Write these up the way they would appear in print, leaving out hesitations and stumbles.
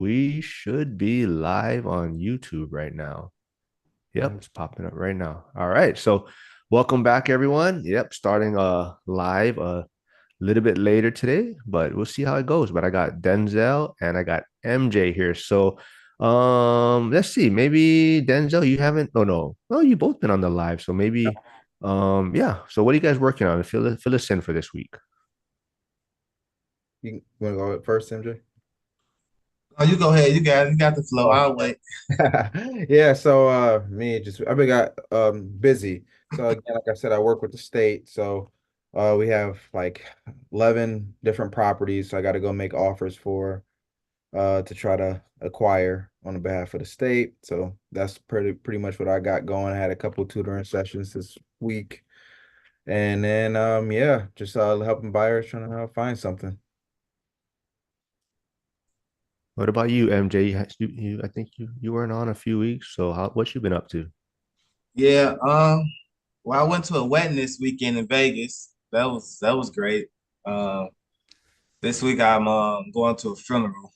we should be live on YouTube right now. Yep, Mm. it's popping up right now. All right. So welcome back, everyone. Yep, starting live a little bit later today, but we'll see how it goes. But I got Denzel and I got MJ here. So let's see. Maybe Denzel, you haven't oh no. Well, you both been on the live. So maybe yeah. So what are you guys working on? Fill us in for this week. You want to go first, MJ? Oh, you go ahead. You got the flow. Oh. I'll wait. Yeah, so me just I've been got busy. So again, like I said, I work with the state. So we have like 11 different properties. So I got to go make offers for to try to acquire on the behalf of the state. So that's pretty much what I got going. I had a couple of tutoring sessions this week. And then yeah, just helping buyers trying to find something. What about you, MJ? I think you weren't on a few weeks. So what you been up to? Yeah. Well, I went to a wedding this weekend in Vegas. That was great. Um, this week I'm going to a funeral.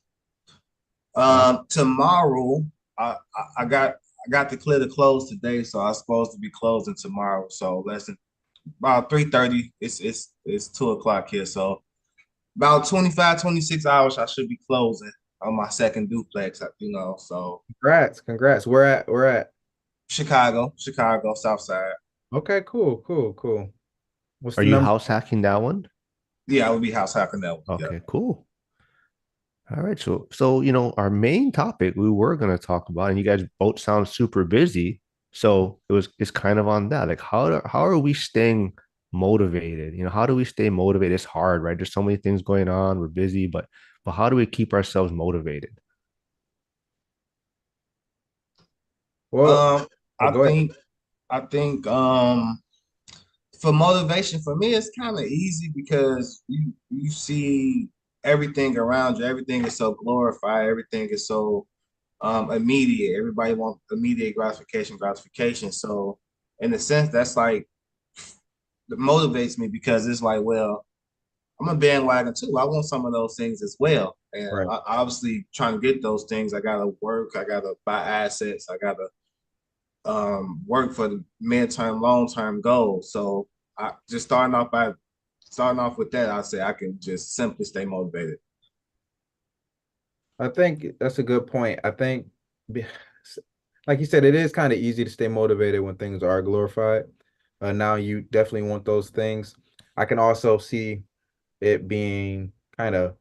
Tomorrow I got to clear the clothes today, so I'm supposed to be closing tomorrow. So less than about 3:30. It's 2 o'clock here, so about 25, 26 hours I should be closing on my second duplex. So Congrats. Where at? Chicago, South Side. Okay, cool. What's Are the you number? house hacking that one? Yeah, I would be house hacking that one. Yeah. Okay, cool. All right, so our main topic we were going to talk about, and you guys both sound super busy, so it's kind of on that. Like how are we staying motivated? How do we stay motivated? It's hard, right? There's so many things going on. We're busy, but how do we keep ourselves motivated? Well, Um, oh, I go ahead. think I think for motivation for me it's kind of easy because you see everything around you. Everything is so glorified. Everything is so immediate. Everybody wants immediate gratification. So in a sense, that's like that motivates me because it's like, well, I'm a bandwagon too. I want some of those things as well. And Right. obviously, trying to get those things, I gotta work. I gotta buy assets. I gotta work for the mid-term, long-term goals. So I just starting off with that, I say I can just simply stay motivated. I think that's a good point. I think, be- like you said, it is kind of easy to stay motivated when things are glorified. Now you definitely want those things. I can also see it being kind of,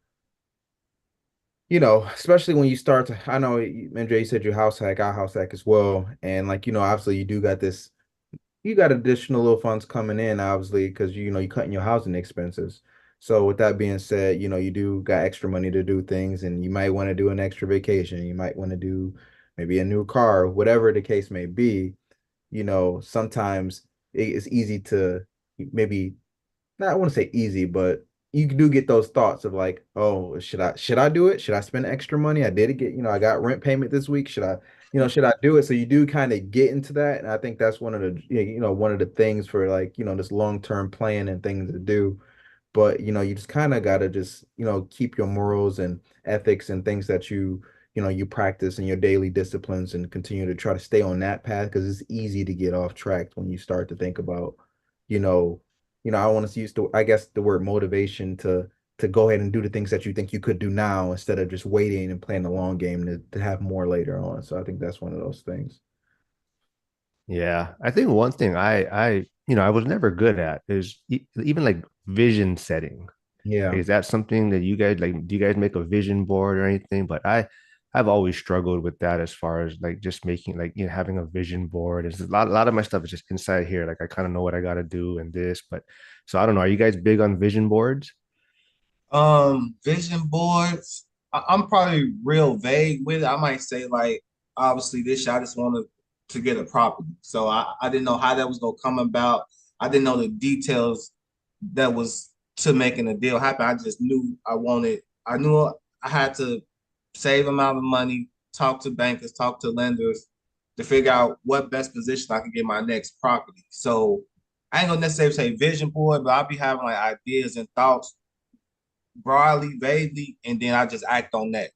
especially when you start to, I know MJ, you said you house hack, I house hack as well. And like, obviously you do got this you got additional little funds coming in, obviously, because you're cutting your housing expenses. So with that being said, you do got extra money to do things, and you might want to do an extra vacation. You might want to do maybe a new car, whatever the case may be. Sometimes it's easy to maybe not I want to say easy, but you do get those thoughts of like, oh, should I do it? Should I spend extra money? I did get, I got rent payment this week. Should I do it? So you do kind of get into that. And I think that's one of the, one of the things for like, this long-term plan and things to do. But you just kind of gotta just, keep your morals and ethics and things that you practice in your daily disciplines and continue to try to stay on that path because it's easy to get off track when you start to think about, you know, I want to use I guess the word motivation to go ahead and do the things that you think you could do now instead of just waiting and playing the long game to have more later on. So I think that's one of those things. Yeah, I think one thing I was never good at is even like vision setting. Yeah. Is that something that you guys like? Do you guys make a vision board or anything? But I've always struggled with that as far as like just making like having a vision board. It's a lot of my stuff is just inside here. Like I kind of know what I got to do and this, but so I don't know. Are you guys big on vision boards? Vision boards. I'm probably real vague with it. I might say like, obviously this year I just wanted to get a property. So I didn't know how that was gonna come about. I didn't know the details that was to making a deal happen. I just knew I knew I had to save amount of money, talk to bankers, talk to lenders to figure out what best position I can get my next property. So I ain't gonna necessarily say vision board, but I'll be having like ideas and thoughts broadly, vaguely, and then I just act on that.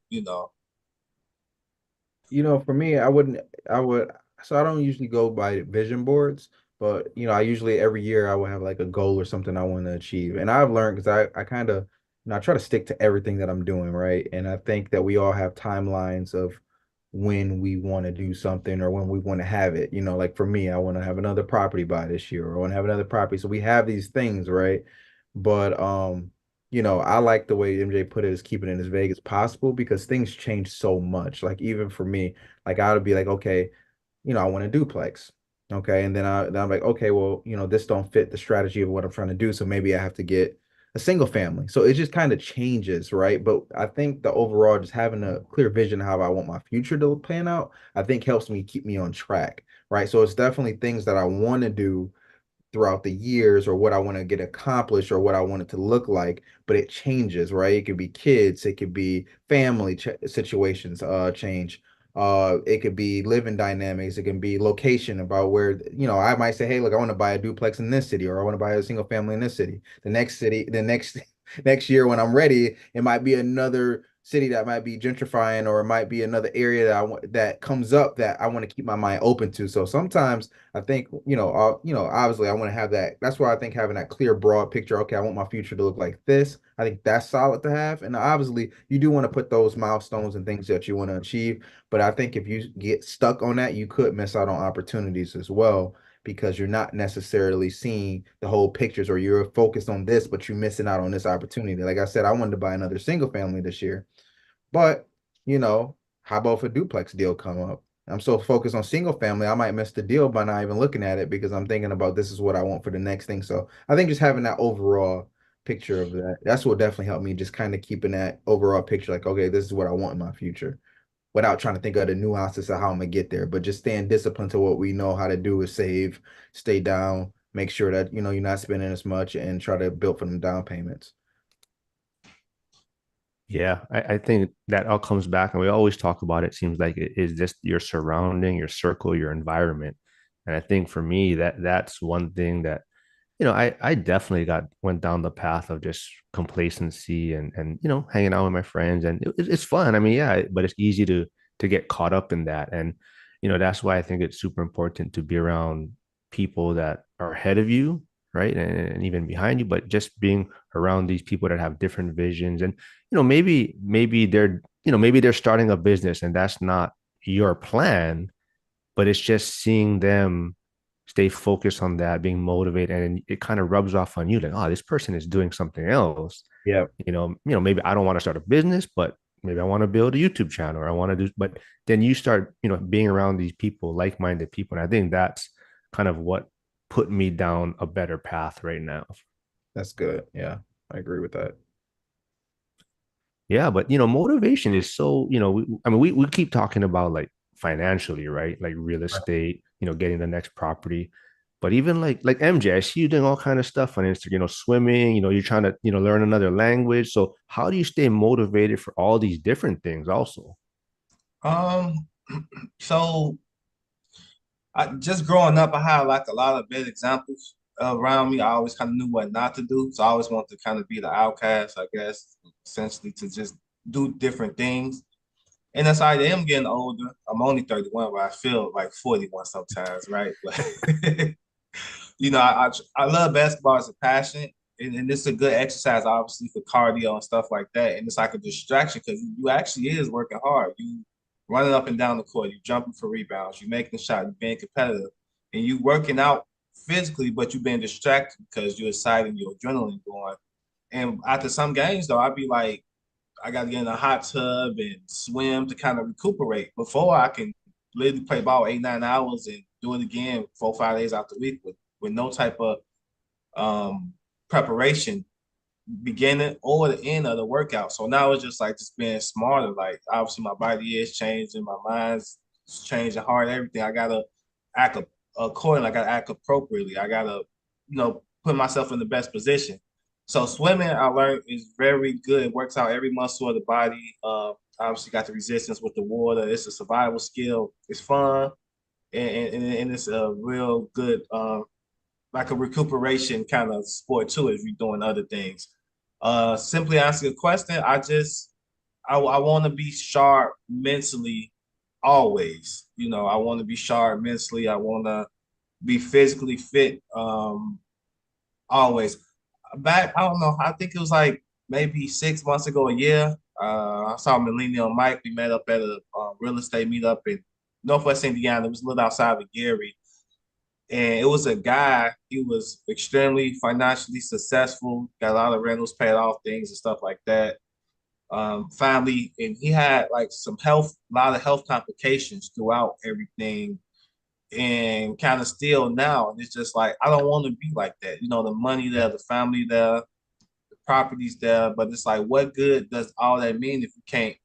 For me, I wouldn't, I would, so I don't usually go by vision boards, but I usually every year I will have like a goal or something I want to achieve. And I've learned because I kind of, I try to stick to everything that I'm doing, right? And I think that we all have timelines of when we want to do something or when we want to have it. Like for me, I want to have another property by this year or I want to have another property. So we have these things, right? But I like the way MJ put it is keeping it as vague as possible because things change so much. Like even for me, like I would be like, okay, I want a duplex. Okay. And then I'm like, okay, well, this don't fit the strategy of what I'm trying to do. So maybe I have to get a single family. So it just kind of changes, right? But I think the overall just having a clear vision of how I want my future to pan out, I think helps me keep me on track. Right. So it's definitely things that I want to do throughout the years or what I want to get accomplished or what I want it to look like, but it changes, right? It could be kids, it could be family situations change. It could be living dynamics, it can be location about where, I might say, hey, look, I want to buy a duplex in this city or I want to buy a single family in this city. The next next year when I'm ready, it might be another city that might be gentrifying or it might be another area that I want that comes up that I want to keep my mind open to. So sometimes I think, obviously I want to have that. That's why I think having that clear, broad picture. Okay, I want my future to look like this. I think that's solid to have. And obviously, you do want to put those milestones and things that you want to achieve. But I think if you get stuck on that, you could miss out on opportunities as well because you're not necessarily seeing the whole pictures or you're focused on this, but you're missing out on this opportunity. Like I said, I wanted to buy another single family this year. But, you know, how about if a duplex deal come up? I'm so focused on single family, I might miss the deal by not even looking at it because I'm thinking about this is what I want for the next thing. So I think just having that overall picture of that's what definitely helped me just kind of keeping that overall picture like, okay, this is what I want in my future without trying to think of the nuances of how I'm gonna get there, but just staying disciplined to what we know how to do is save, stay down, make sure that, you're not spending as much and try to build for them down payments. Yeah, I think that all comes back, and we always talk about it. Seems like it is just your surrounding, your circle, your environment. And I think for me, that's one thing that I definitely got went down the path of just complacency and hanging out with my friends, and it's fun. I mean, yeah, but it's easy to get caught up in that, and that's why I think it's super important to be around people that are ahead of you, right, and even behind you, but just being around these people that have different visions, and maybe they're starting a business, and that's not your plan, but it's just seeing them stay focused on that, being motivated, and it kind of rubs off on you like, oh, this person is doing something else. Yeah, Maybe I don't want to start a business, but maybe I want to build a YouTube channel or I want to do, but then you start, being around these people, like-minded people. And I think that's kind of what put me down a better path right now. that's good. Yeah, I agree with that. Yeah, but motivation is so, I mean, we keep talking about like financially, right? Like real estate, getting the next property. But even like MJ, I see you doing all kind of stuff on Instagram, swimming, you're trying to, learn another language. So how do you stay motivated for all these different things also? Um, so I just growing up, I had like a lot of bad examples around me. I always kind of knew what not to do, so I always wanted to kind of be the outcast, I guess, essentially to just do different things. And as I am getting older, I'm only 31, but I feel like 41 sometimes, right? But I love basketball as a passion, and it's a good exercise, obviously, for cardio and stuff like that. And it's like a distraction because you actually is working hard. You running up and down the court, you jumping for rebounds, you making a shot, you being competitive, and you working out physically, but you being distracted because you're excited, your adrenaline going. And after some games, though, I'd be like, I got to get in a hot tub and swim to kind of recuperate before I can literally play ball 8, 9 hours and do it again 4, 5 days out the week with no type of um, preparation, beginning or the end of the workout. So now it's just like just being smarter. Like obviously my body is changing, my mind's changing, hard everything. I gotta act accordingly. I gotta act appropriately. I gotta put myself in the best position. So swimming, I learned is very good. It works out every muscle of the body. Obviously got the resistance with the water. It's a survival skill. It's fun and it's a real good like a recuperation kind of sport too if you're doing other things. Simply asking a question, I want to be sharp mentally always. I want to be sharp mentally. I want to be physically fit. Always. Back, I don't know. I think it was like maybe 6 months ago, a year. I saw Millennial Mike. We met up at a real estate meetup in Northwest Indiana. It was a little outside of Gary, and it was a guy. He was extremely financially successful. Got a lot of rentals paid off, things and stuff like that. Family, and he had like a lot of health complications throughout everything, and kind of still now. And it's just like I don't want to be like that. The money there, the family there, the properties there, but it's like, what good does all that mean if you can't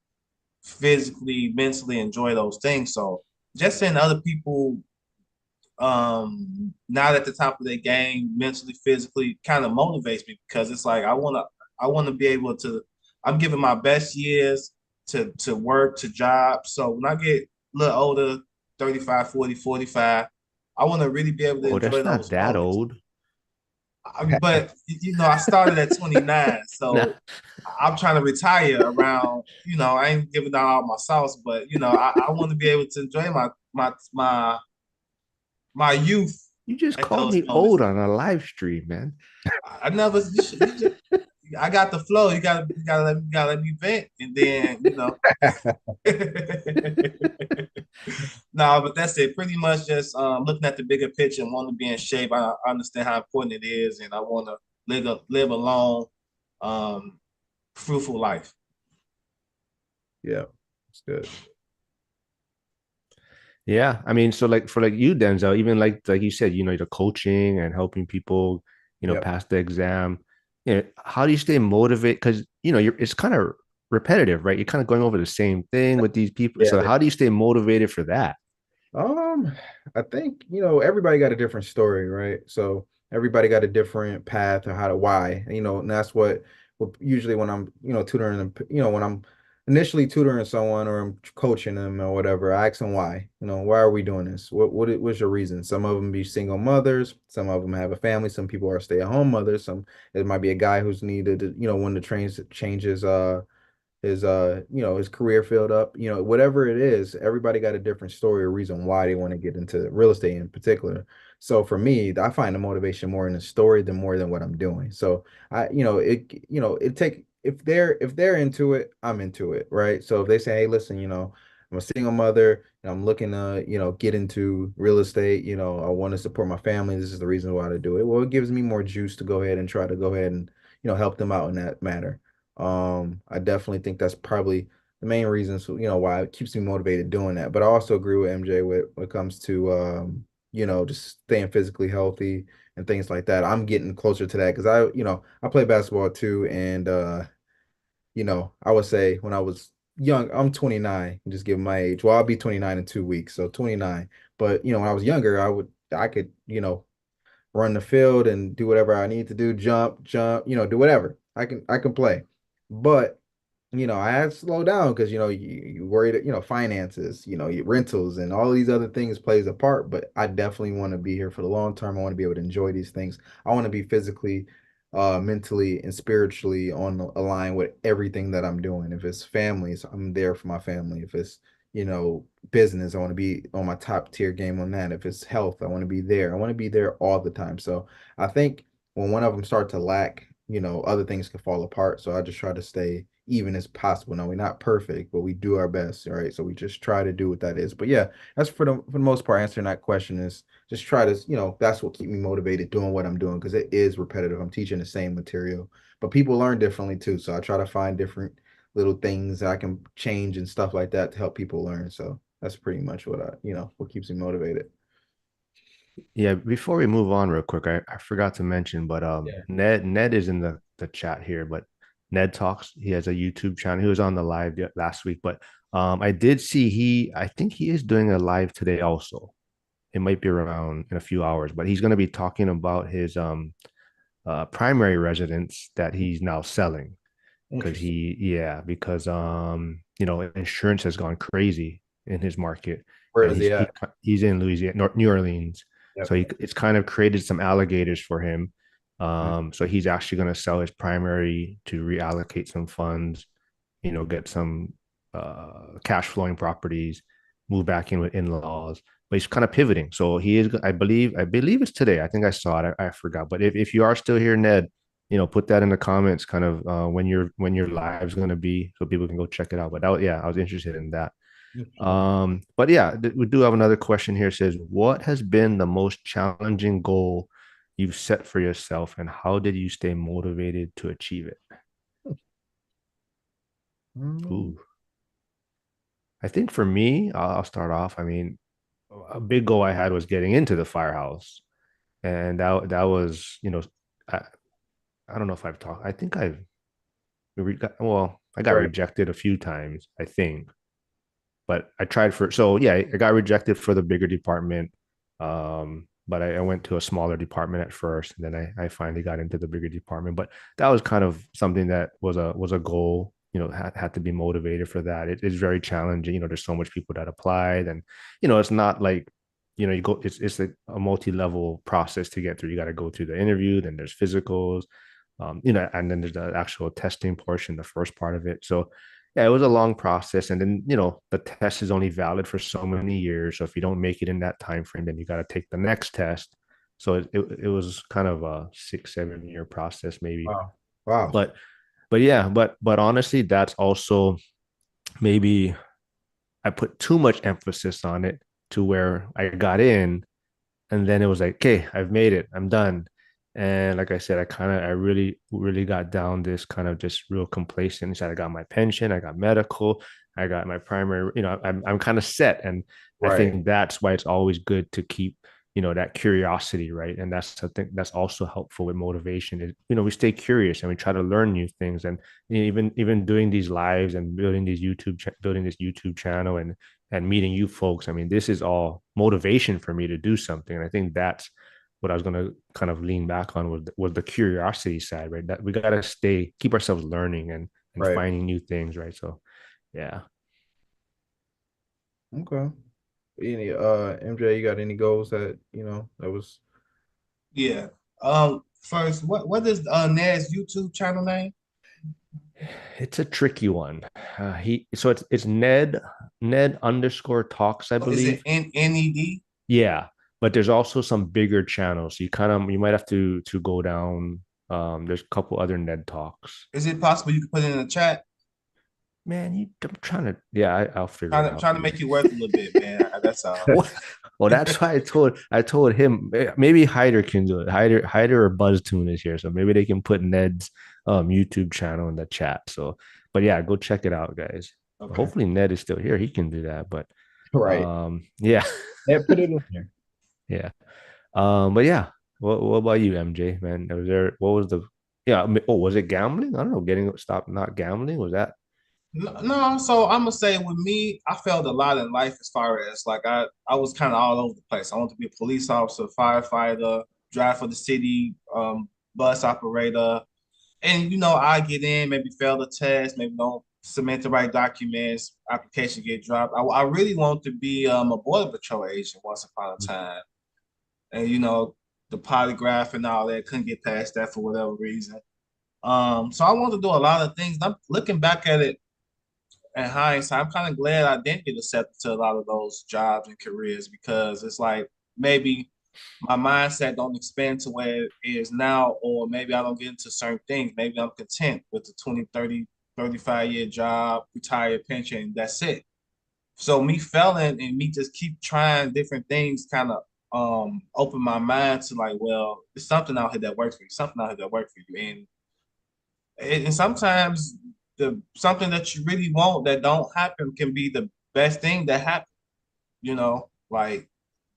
physically, mentally enjoy those things? So just seeing other people not at the top of their game mentally, physically kind of motivates me because it's like I want to be able to. I'm giving my best years to work, to job. So when I get a little older, 35, 40, 45, I want to really be able to Oh, enjoy that's not those that moments. old. But I started at 29, Nah. so I'm trying to retire around. I ain't giving out all my sauce, but I want to be able to enjoy my youth You just at called those me moments. old on a live stream, man. I never. You just, I got the flow. You gotta let me vent, and then No, but that's it. Pretty much just looking at the bigger picture and want to be in shape. I understand how important it is, and I want to live a long, um, fruitful life. Yeah, it's good. Yeah, I mean, so like for like you, Denzel, even like you said, the coaching and helping people, Yep. pass the exam. How do you stay motivated? Because it's kind of repetitive, right? You're kind of going over the same thing with these people. Yeah. So how do you stay motivated for that? Um, I think, everybody got a different story, right? So everybody got a different path or how to why, and that's what usually when I'm, tutoring them, when I'm initially tutoring someone or I'm coaching them or whatever, I ask them why, why are we doing this? What's your reason? Some of them be single mothers, some of them have a family, some people are stay-at-home mothers, some it might be a guy who's needed to, when the trains changes his career filled up, whatever it is, everybody got a different story or reason why they want to get into real estate in particular. So for me, I find the motivation more in the story than more than what I'm doing. So it take if they're into it, I'm into it, right? So if they say, hey, listen, I'm a single mother and I'm looking to, get into real estate, I want to support my family. This is the reason why to do it. Well, it gives me more juice to go ahead and try to go ahead and, help them out in that matter. I definitely think that's probably the main reasons, why it keeps me motivated doing that. But I also agree with MJ when it comes to just staying physically healthy and things like that. I'm getting closer to that because I play basketball too, and I would say when I was young, I'm 29, just give my age. Well, I'll be 29 in 2 weeks, so 29. But when I was younger, I could, run the field and do whatever I need to do, jump, do whatever. I can play. But I had to slow down because you worried, finances, your rentals and all these other things plays a part. But I definitely want to be here for the long term. I want to be able to enjoy these things. I want to be physically, mentally, and spiritually on a line with everything that I'm doing. If it's families, I'm there for my family. If it's business, I want to be on my top tier game on that. If it's health, I want to be there. I want to be there all the time. So I think when one of them start to lack, other things can fall apart. So I just try to stay even as possible. Now we're not perfect, but we do our best, all right? So we just try to do what that is. But yeah, that's for the most part answering that question is just try to, that's what keep me motivated doing what I'm doing because it is repetitive. I'm teaching the same material, but people learn differently too. So I try to find different little things that I can change and stuff like that to help people learn. So that's pretty much what keeps me motivated. Yeah, before we move on real quick, I forgot to mention, but Yeah. Ned is in the chat here, but Ned Talks, he has a YouTube channel. He was on the live last week, but I did see I think he is doing a live today also. It might be around in a few hours, but he's going to be talking about his primary residence that he's now selling because Interesting. because insurance has gone crazy in his market, Where and is he at? he's in Louisiana, New Orleans. Yep. So it's kind of created some alligators for him. Nice. So he's actually going to sell his primary to reallocate some funds, get some cash flowing properties, move back in with in-laws, but he's kind of pivoting. So he is, I believe it's today. I think I saw it. I forgot. But if you are still here, Ned, put that in the comments, kind of when your live's going to be, so people can go check it out. But yeah, I was interested in that. Sure. But yeah, we do have another question here. It says, what has been the most challenging goal you've set for yourself, and how did you stay motivated to achieve it? Mm, Ooh, I think for me, I'll start off. I mean, a big goal I had was getting into the firehouse, and that was, I, I don't know if I've talked. I think I got right. rejected a few times, I think, but I tried for, so yeah, I got rejected for the bigger department. But I went to a smaller department at first, and then I finally got into the bigger department. But that was kind of something that was a goal. Had to be motivated for that. It is very challenging. There's so much people that applied, and it's not like, you go. It's a multi-level process to get through. You got to go through the interview, then there's physicals, and then there's the actual testing portion, the first part of it. So yeah, it was a long process. And then, the test is only valid for so many years. So if you don't make it in that time frame, then you got to take the next test. So it was kind of a 6 7 year process maybe. Wow. Wow. But yeah, but honestly, that's also maybe I put too much emphasis on it to where I got in, and then it was like, okay, I've made it, I'm done. And like I said, I really really got down this kind of just real complacent. I got my pension, I got medical, I got my primary, I'm kind of set. And I Right. think that's why it's always good to keep, that curiosity, right? And that's, I think that's also helpful with motivation is, we stay curious and we try to learn new things. And even doing these lives and building this YouTube channel and meeting you folks. I mean, this is all motivation for me to do something. And I think that's what I was going to kind of lean back on was the curiosity side, right? That we got to keep ourselves learning and Right. finding new things, right? So, yeah. Okay. Any MJ, you got any goals that, that was Yeah. First, what is Ned's YouTube channel name? It's a tricky one. It's Ned underscore talks, I Oh, is it believe. NED? Yeah, but there's also some bigger channels. You might have to go down. There's a couple other Ned talks. Is it possible you could put it in the chat? Man, I'm trying to. Yeah, I'll figure it out. Trying to make you work a little bit, man. That's all. What? Well, that's why I told him, maybe Hyder can do it. Hyder or BuzzTune is here, so maybe they can put Ned's YouTube channel in the chat. So, but yeah, go check it out, guys. Okay. Hopefully Ned is still here. He can do that. But right. yeah, Yeah, put it in there. yeah. But yeah, what about you, MJ? Man, what was the yeah? Oh, was it gambling? I don't know. Getting stop not gambling, was that? No, so I'm gonna say with me, I felt a lot in life as far as like I was kind of all over the place. I wanted to be a police officer, firefighter, drive for the city, bus operator, and I get in, maybe fail the test, maybe don't submit the right documents, application get dropped. I really want to be a border patrol agent once upon a time, and the polygraph and all that couldn't get past that for whatever reason. So I want to do a lot of things. I'm looking back at it in hindsight. I'm kind of glad I didn't get accepted to a lot of those jobs and careers because it's like maybe my mindset don't expand to where it is now, or maybe I don't get into certain things. Maybe I'm content with the 20, 30, 35-year job, retired pension, that's it. So me failing and me just keep trying different things kind of open my mind to like, well, there's something out here that works for you, something out here that works for you. And sometimes the something that you really want that don't happen can be the best thing that happened. Like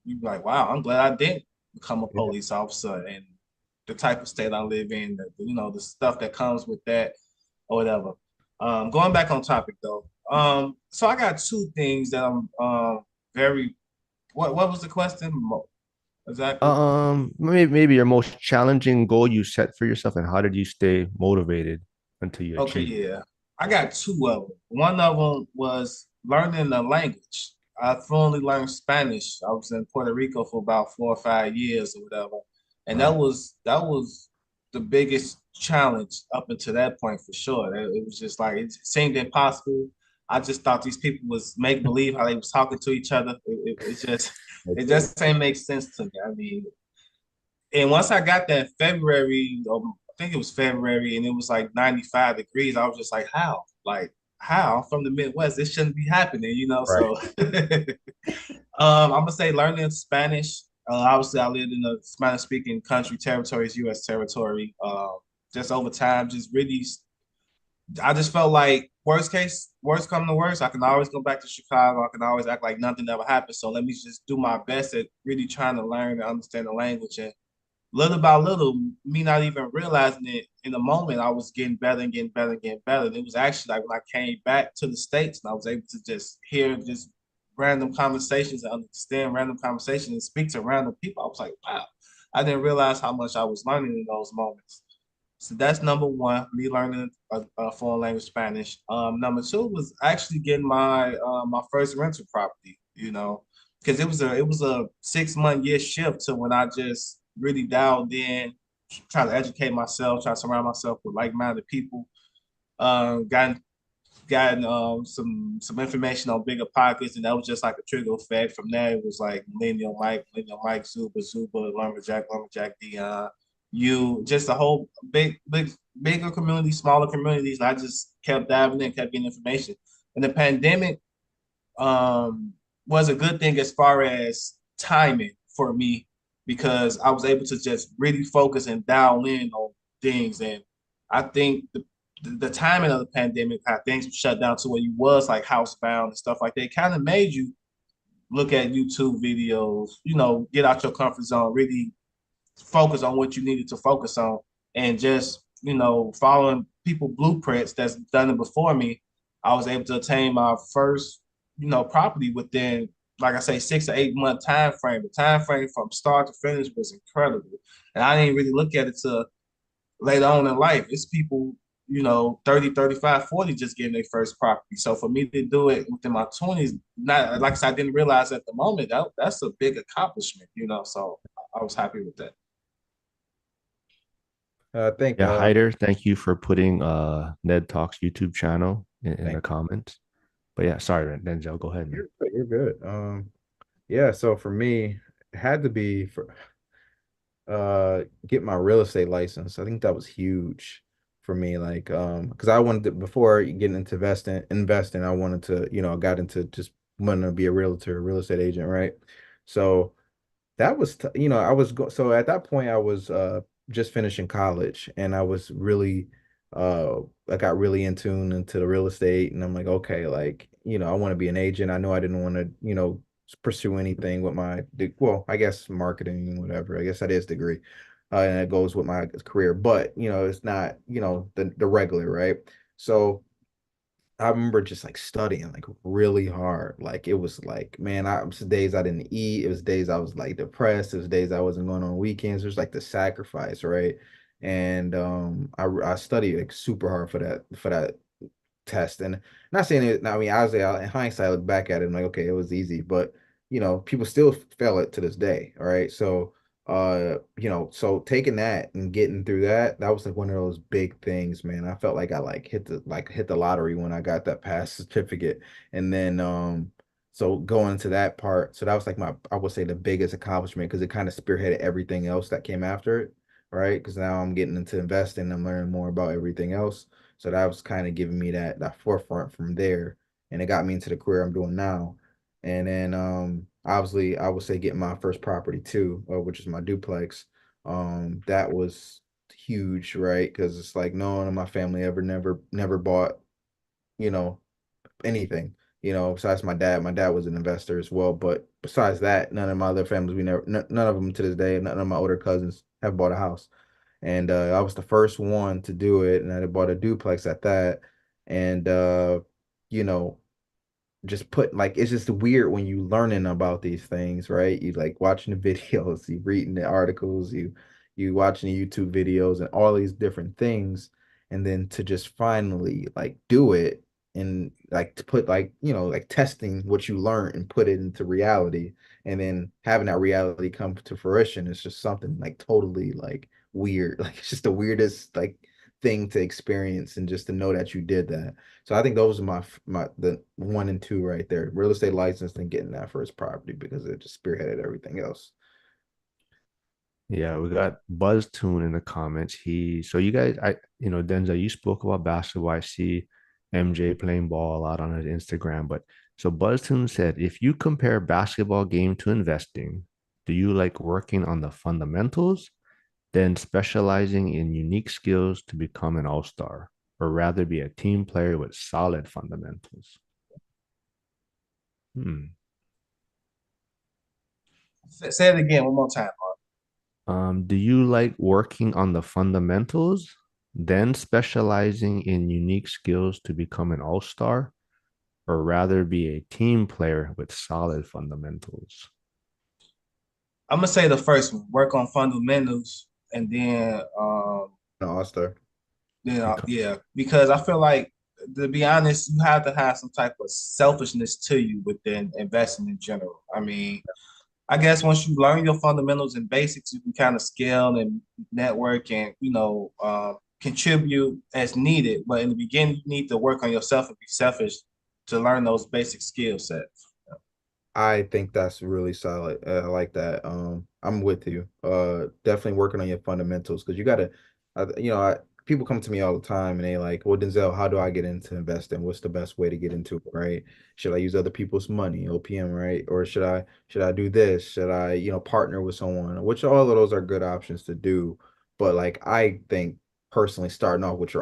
you like, wow, I'm glad I didn't become a Yeah. police officer and the type of state I live in, the stuff that comes with that or whatever. Going back on topic though. So I got two things that I'm very what was the question exactly? Maybe your most challenging goal you set for yourself, and how did you stay motivated until you Okay, achieved it? yeah. I got two of them. One of them was learning the language. I fluently learned Spanish. I was in Puerto Rico for about 4 or 5 years or whatever. And that Wow. was the biggest challenge up until that point for sure. It was just like it seemed impossible. I just thought these people was make believe how they was talking to each other. Me it too. just ain't make sense to me. I mean, and once I got that February, I think it was February, and it was like 95 degrees. I was just like, how? Like, how? I'm from the Midwest. This shouldn't be happening, you know? Right. So I'm gonna say learning Spanish. Obviously, I lived in a Spanish-speaking country, territories, U.S. territory. Just over time, just really, I just felt like worst case, worst come to worst, I can always go back to Chicago. I can always act like nothing ever happened. So let me just do my best at really trying to learn and understand the language. And little by little, me not even realizing it in the moment, I was getting better and getting better and getting better. And it was actually like when I came back to the States and I was able to just hear just random conversations and understand random conversations and speak to random people. I was like, wow, I didn't realize how much I was learning in those moments. So that's number one, me learning a foreign language, Spanish. Number two was actually getting my first rental property. You know, because it was a 6 month year shift to when I just really dialed in, trying to educate myself, trying to surround myself with like minded people. Got gotten some information on bigger pockets, and that was just like a trigger effect. From there, it was like Millennial Mike, Zuba, Lumberjack Dion, you just a whole bigger community, smaller communities. And I just kept diving in, kept getting information. And the pandemic um, was a good thing as far as timing for me because I was able to just really focus and dial in on things. And I think the timing of the pandemic, how things were shut down to where you was like housebound and stuff like that, kind of made you look at YouTube videos, get out your comfort zone, really focus on what you needed to focus on, and just following people blueprints that's done it before me. I was able to attain my first property within, like I say, 6 to 8 month time frame. The time frame from start to finish was incredible, and I didn't really look at it till later on in life. It's people 30, 35, 40 just getting their first property. So for me to do it within my 20s, not like I said, I didn't realize at the moment that's a big accomplishment. So I was happy with that. I think Yeah, Hyder, thank you for putting Ned Talks YouTube channel in the thank comments. But yeah, sorry, Denzel, go ahead, man. you're good. Yeah, so for me, it had to be for get my real estate license. I think that was huge for me. Like because I wanted to, before getting into investing, I wanted to, got into just wanting to be a realtor, a real estate agent, right? So that was I was so at that point I was just finishing college, and I was really uh I got really in tune into the real estate, and I'm like, okay, like, I want to be an agent. I know I didn't want to, pursue anything with my well, I guess marketing and whatever. I guess that is degree. And it goes with my career, but it's not, the regular, right? So I remember just like studying like really hard. Like it was like, man, I was days I didn't eat. It was days I was like depressed. It was days I wasn't going on weekends. It was like the sacrifice, right? And I studied like super hard for that test. And not saying it, I mean, obviously, in hindsight, I look back at it and like, okay, it was easy, but people still fail it to this day. All right. So, so taking that and getting through that, that was like one of those big things, man. I felt like I like hit the lottery when I got that pass certificate. And then, so going into that part, so that was like I would say the biggest accomplishment because it kind of spearheaded everything else that came after it. Right. Because now I'm getting into investing, I'm learning more about everything else. So that was kind of giving me that forefront from there, and it got me into the career I'm doing now. And then obviously I would say getting my first property too, which is my duplex. That was huge, right? Because it's like no one in my family ever never bought, you know, anything. Besides my dad. My dad was an investor as well, but besides that, none of my other families, we never, none of them to this day, none of my older cousins have bought a house. And I was the first one to do it, and I bought a duplex at that. And you know, just put like it's just weird when you learning about these things, right? You like watching the videos, you reading the articles, you watching the YouTube videos and all these different things, and then to just finally like do it and like to put like like testing what you learned and put it into reality, and then having that reality come to fruition is just something like totally like weird. Like it's just the weirdest like thing to experience and just to know that you did that. So I think those are my the one and two right there. Real estate license and getting that first property because it just spearheaded everything else. Yeah, we got Buzz Tune in the comments. So you guys, Denzel, you spoke about basketball. I see MJ playing ball a lot on his Instagram. But so Buzz Tune said, if you compare basketball game to investing, do you like working on the fundamentals, then specializing in unique skills to become an all-star, or rather be a team player with solid fundamentals? Hmm. Say it again one more time. Do you like working on the fundamentals, then specializing in unique skills to become an all-star, or rather be a team player with solid fundamentals? I'm gonna say the first one, work on fundamentals, and then No, All-Star. Become, yeah, because I feel like to be honest, you have to have some type of selfishness to you within investing in general. I mean, I guess once you learn your fundamentals and basics, you can kind of scale and network and contribute as needed. But in the beginning, you need to work on yourself and be selfish to learn those basic skill sets. I think that's really solid. I like that. I'm with you. Definitely working on your fundamentals because you gotta, people come to me all the time and they like, well, Denzel, how do I get into investing? What's the best way to get into it, right? Should I use other people's money, OPM, right? Or should I do this? Should I, partner with someone? Which all of those are good options to do. But like, I think personally, starting off with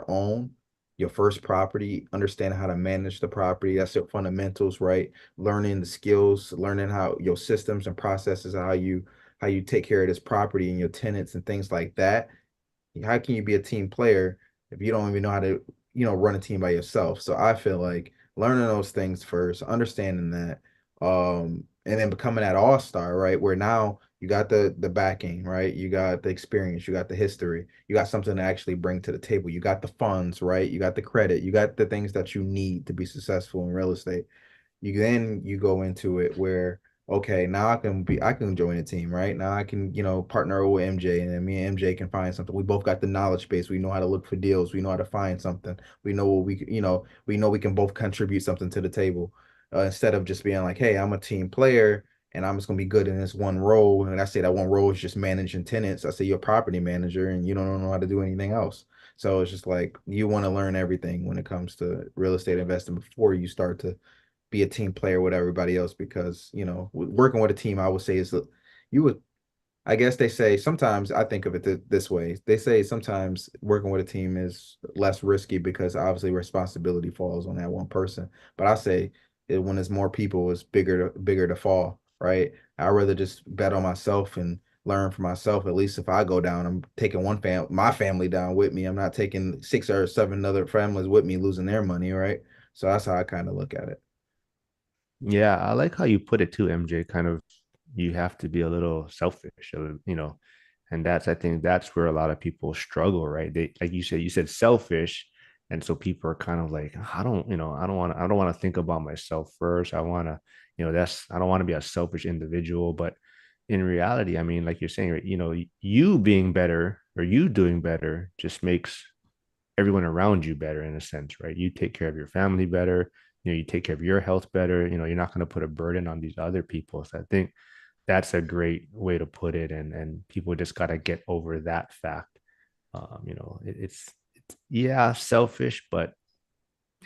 your first property, understanding how to manage the property, that's your fundamentals, right? Learning the skills, learning how your systems and processes, how you take care of this property and your tenants and things like that. How can you be a team player if you don't even know how to, run a team by yourself? So I feel like learning those things first, understanding that, and then becoming that all-star, right? Where now you got the backing, right? You got the experience, you got the history, you got something to actually bring to the table. You got the funds, right? You got the credit, you got the things that you need to be successful in real estate. You go into it where, okay, now I can join a team, right? Now I can, partner with MJ, and then me and MJ can find something. We both got the knowledge base. We know how to look for deals. We know how to find something. We know what we know we can both contribute something to the table. Instead of just being like, hey, I'm a team player and I'm just gonna be good in this one role. And I say that one role is just managing tenants. I say you're a property manager and you don't know how to do anything else. So it's just like you want to learn everything when it comes to real estate investing before you start to be a team player with everybody else because working with a team I would say is you would I guess they say sometimes I think of it this way. They say sometimes working with a team is less risky because obviously responsibility falls on that one person. But I say when there's more people, it's bigger to fall, right? I'd rather just bet on myself and learn for myself. At least if I go down, I'm taking my family down with me. I'm not taking six or seven other families with me losing their money, right? So that's how I kind of look at it. yeah, I like how you put it too, MJ. Kind of, you have to be a little selfish, and I think that's where a lot of people struggle, right? They, like you said selfish, and so people are kind of like, I don't want to think about myself first. I want to, I don't want to be a selfish individual, but in reality, I mean, like you're saying, right, you being better or you doing better just makes everyone around you better in a sense, right? You take care of your family better, you take care of your health better, you're not going to put a burden on these other people. So I think that's a great way to put it. And people just got to get over that fact. It's yeah, selfish, but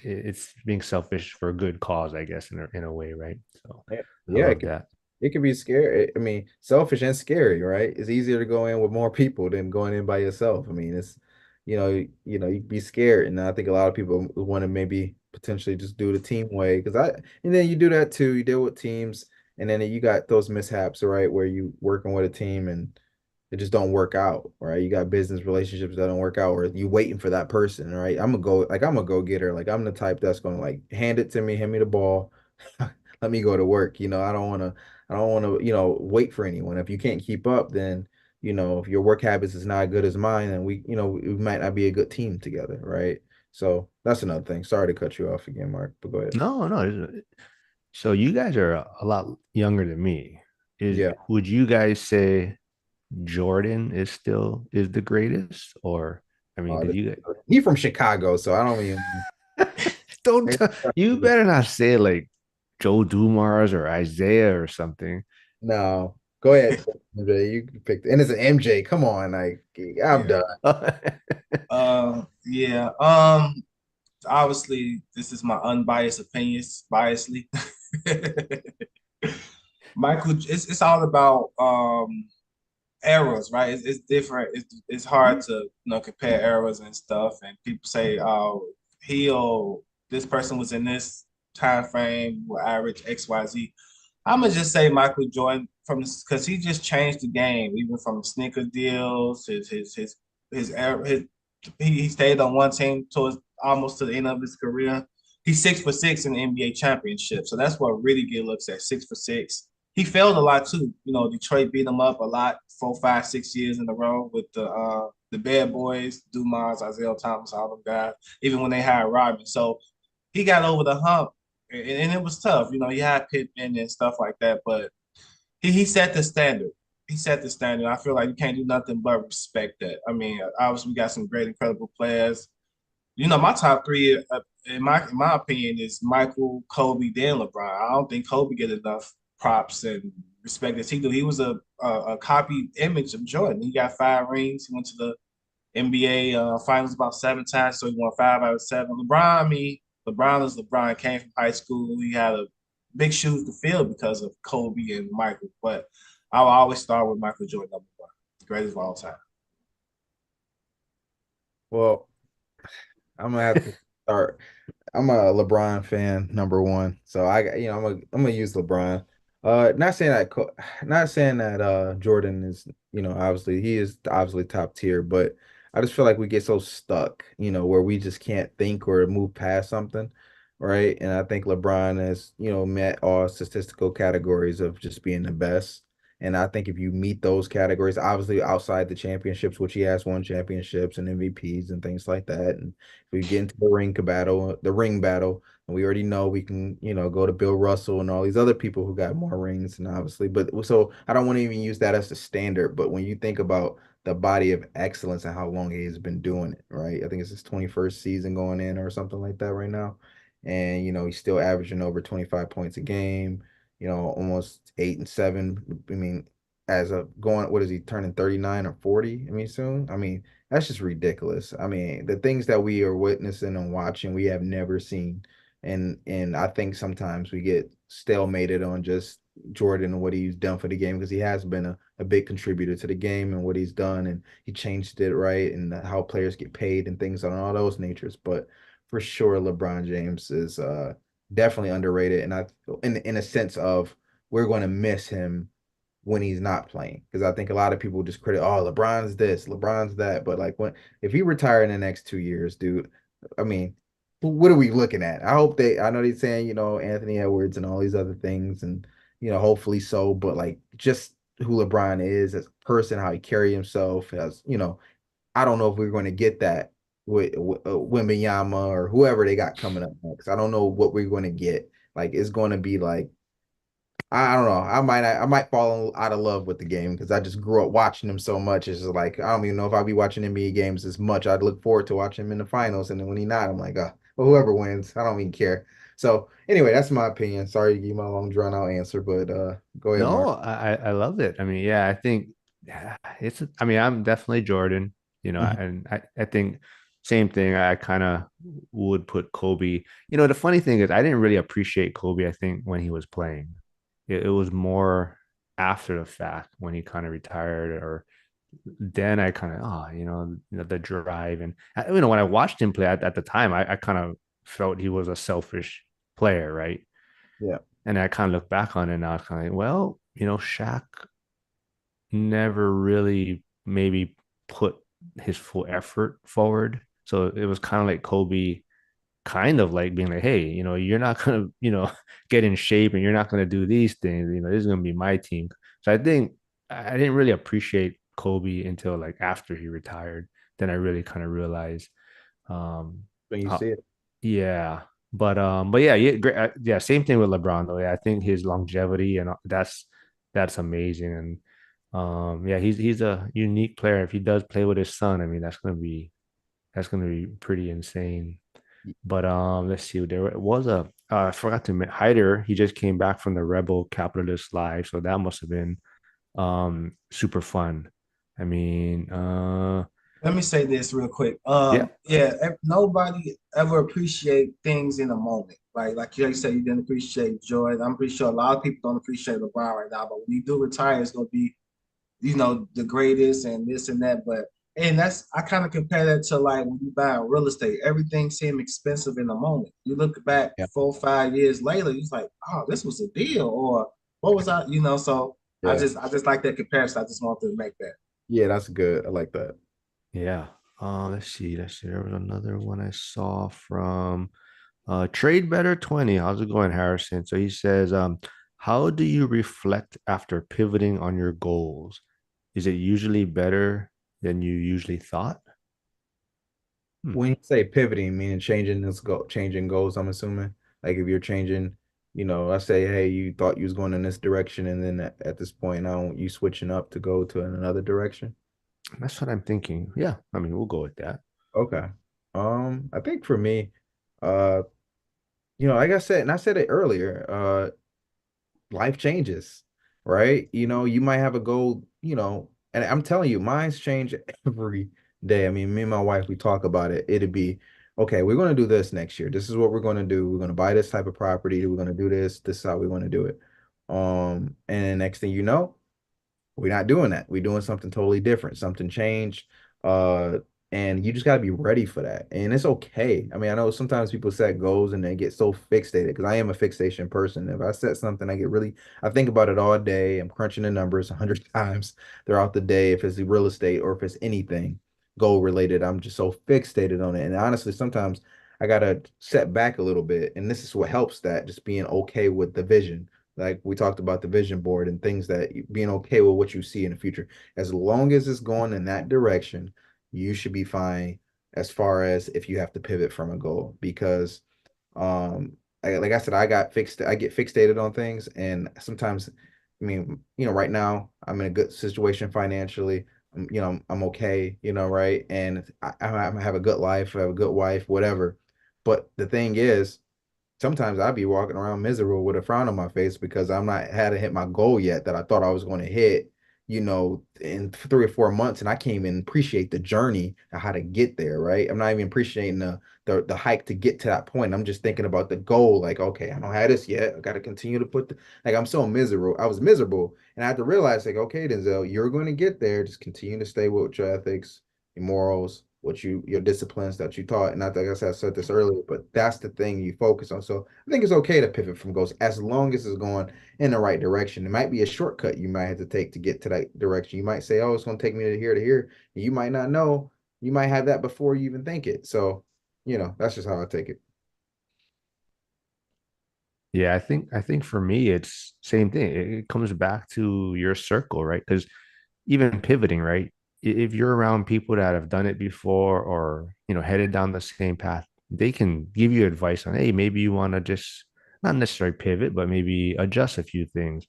it's being selfish for a good cause, I guess, in a way, right? So Yeah, I yeah, love that. it can be scary. I mean, selfish and scary, right? It's easier to go in with more people than going in by yourself. I mean, you be scared, and I think a lot of people want to maybe potentially just do the team way and then you do that too. You deal with teams, and then you got those mishaps, right, where you working with a team and it just don't work out, right? You got business relationships that don't work out, or you waiting for that person, right? I'm a go getter. Like I'm the type that's gonna like hand it to me, hand me the ball, let me go to work. I don't want to, wait for anyone. If you can't keep up, then if your work habits is not good as mine, then we might not be a good team together, right? So that's another thing. Sorry to cut you off again, Mark, but go ahead. No, no. So you guys are a lot younger than me. Is Yeah. Would you guys say Jordan is the greatest, or I mean, Oh, did you he from Chicago, so I don't even. don't you better not say like Joe Dumars or Isaiah or something. No, go ahead, MJ. You picked, and it's an MJ. Come on, like I'm Yeah. done. Yeah. Obviously, this is my unbiased opinions, biasly. Michael, it's all about eras, right? It's different. It's hard to compare eras and stuff. And people say, oh, he or this person was in this time frame, will average X Y Z. I'm gonna just say Michael Jordan from because he just changed the game, even from sneaker deals, his he stayed on one team towards almost to the end of his career. He's 6 for 6 in the NBA championship, so that's what really get looks at 6 for 6. He failed a lot too. Detroit beat him up a lot, 4, 5, 6 years in a row with the bad boys, Dumas, Isaiah Thomas, all them guys. Even when they hired Rodman, so he got over the hump, and it was tough. He had Pittman and stuff like that, but he set the standard. He set the standard. I feel like you can't do nothing but respect that. I mean, obviously we got some great, incredible players. My top three, in my opinion, is Michael, Kobe, then LeBron. I don't think Kobe get enough props and respect as he do. He was a copied image of Jordan. He got 5 rings. He went to the NBA finals about 7 times, so he won 5 out of 7. LeBron, LeBron is LeBron. Came from high school. He had a big shoes to fill because of Kobe and Michael. But I'll always start with Michael Jordan, #1, greatest of all time. Well, I'm gonna have to start. I'm a LeBron fan, number one. So I'm gonna use LeBron. Not saying that Jordan is, obviously he is obviously top tier, but I just feel like we get so stuck, where we just can't think or move past something, right? And I think LeBron has, met all statistical categories of just being the best. And I think if you meet those categories, obviously outside the championships, which he has won championships and MVPs and things like that, and if we get into the ring battle, and we already know we can, go to Bill Russell and all these other people who got more rings, and obviously, but so I don't want to even use that as the standard. But when you think about the body of excellence and how long he has been doing it, right? I think it's his 21st season going in or something like that right now. And, he's still averaging over 25 points a game, almost 8 and 7. I mean, as a going, what is he turning 39 or 40? I mean, soon. I mean, that's just ridiculous. I mean, the things that we are witnessing and watching, we have never seen. And I think sometimes we get stalemated on just Jordan and what he's done for the game because he has been a big contributor to the game and what he's done and he changed it right and how players get paid and things on all those natures. But for sure, LeBron James is definitely underrated. And in a sense of we're going to miss him when he's not playing. Because I think a lot of people just credit, oh, LeBron's this, LeBron's that. But like if he retire in the next 2 years, dude, I mean, what are we looking at? I know they're saying, Anthony Edwards and all these other things, and hopefully so, but like just who LeBron is as a person, how he carry himself, as I don't know if we're going to get that with Wembanyama or whoever they got coming up next. I don't know what we're going to get. Like it's going to be like I don't know. I might fall out of love with the game because I just grew up watching him so much. It's just like I don't even know if I'll be watching NBA games as much. I'd look forward to watching him in the finals, and then when he's not, I'm like, well, whoever wins, I don't even care. So anyway, that's my opinion. Sorry to give you my long drawn out answer, but go ahead, No, Mark. I love it. I mean, yeah, I think yeah, I mean, I'm definitely Jordan, Mhm. and I think same thing. I kind of would put Kobe. The funny thing is I didn't really appreciate Kobe, I think, when he was playing. It was more after the fact when he kind of retired or then I kind of the drive and when I watched him play at the time, I kind of felt he was a selfish player, right? Yeah. And I kind of look back on it and I was kind of like, well, Shaq never really maybe put his full effort forward. So it was kind of like Kobe kind of like being like, hey, you're not gonna, get in shape and you're not gonna do these things. This is gonna be my team. So I think I didn't really appreciate Kobe until like after he retired. Then I really kind of realized um When you how, see it. yeah. But yeah, yeah, great. Yeah, same thing with LeBron though. Yeah, I think his longevity and that's amazing. And yeah, he's a unique player. If he does play with his son, I mean, that's gonna be That's gonna be pretty insane. But let's see. There was a I forgot to mention Hyder. He just came back from the Rebel Capitalist Live, so that must have been super fun. I mean, Let me say this real quick. yeah, Yeah, nobody ever appreciate things in a moment. Like you said, you didn't appreciate Jordan. I'm pretty sure a lot of people don't appreciate LeBron right now. But when you do retire, it's gonna be, the greatest and this and that. But and that's I kind of compare that to like when you buy real estate. Everything seemed expensive in the moment. You look back Yeah. 4 or 5 years later, you're like, oh, this was a deal, or what was I, So Yeah. I just like that comparison. I just wanted to make that. Yeah, that's good. I like that. yeah. Let's see. Let's see. There was another one I saw from Trade Better 20. How's it going, Harrison? So he says, how do you reflect after pivoting on your goals? Is it usually better than you usually thought? Hmm. When you say pivoting, meaning changing goals, I'm assuming. Like if you're changing, I say, hey, you thought you was going in this direction, and then at this point now you switching up to go to another direction. That's what I'm thinking. Yeah, I mean, we'll go with that. Okay. I think for me, uh, like I said, and I said it earlier, life changes, right? You might have a goal, and I'm telling you, mine's change every day. I mean, me and my wife, we talk about it. It'd be, okay, we're going to do this next year. This is what we're going to do. We're going to buy this type of property. We're going to do this. This is how we want to do it. And next thing you know, we're not doing that. We're doing something totally different, something changed. Uh, and you just got to be ready for that. And it's okay. I mean, I know sometimes people set goals and they get so fixated because I am a fixation person. If I set something, I think about it all day. I'm crunching the numbers 100 times throughout the day. If it's real estate or if it's anything goal related, I'm just so fixated on it. And honestly, sometimes I got to set back a little bit. And this is what helps that just being okay with the vision, like we talked about the vision board and things, that being okay with what you see in the future. As long as it's going in that direction, you should be fine as far as if you have to pivot from a goal. Because like I said, I get fixated on things, and sometimes, I mean, right now I'm in a good situation financially. I'm okay, right? And I have a good life, I have a good wife, whatever. But the thing is, sometimes I'd be walking around miserable with a frown on my face because I'm not hadn't hit my goal yet that I thought I was going to hit, in 3 or 4 months, and I can't even appreciate the journey and how to get there, right? I'm not even appreciating the hike to get to that point. I'm just thinking about the goal, like, okay, I don't have this yet. I got to continue to like, I'm so miserable. I was miserable, and I had to realize, like, okay, Denzel, you're going to get there. Just continue to stay with your ethics, your morals, your disciplines that you taught. And I think I said this earlier, but that's the thing you focus on. So I think it's okay to pivot from goals as long as it's going in the right direction. It might be a shortcut you might have to take to get to that direction. You might say, oh, it's going to take me to here to here. And you might not know. You might have that before you even think it. So, that's just how I take it. Yeah, I think for me it's same thing. It comes back to your circle, right? Because even pivoting, right? If you're around people that have done it before or headed down the same path, they can give you advice on, hey, maybe you want to just not necessarily pivot, but maybe adjust a few things.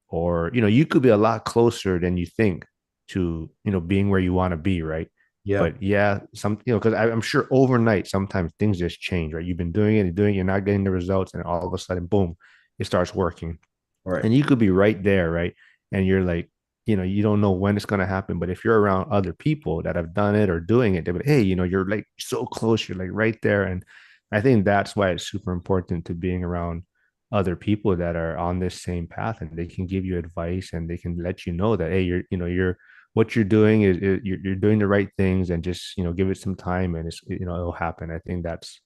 Or you could be a lot closer than you think to being where you want to be, right? Yeah. But yeah, because I'm sure overnight sometimes things just change, right? You've been doing it and doing it, you're not getting the results, and all of a sudden, boom, it starts working. Right. And you could be right there, right? And you're like, you don't know when it's going to happen, but if you're around other people that have done it or doing it, they're like, hey, you're like so close, you're like right there. And I think that's why it's super important to being around other people that are on this same path, and they can give you advice and they can let you know that, hey, you're what you're doing is you're doing the right things, and just give it some time, and it'll happen. I think that's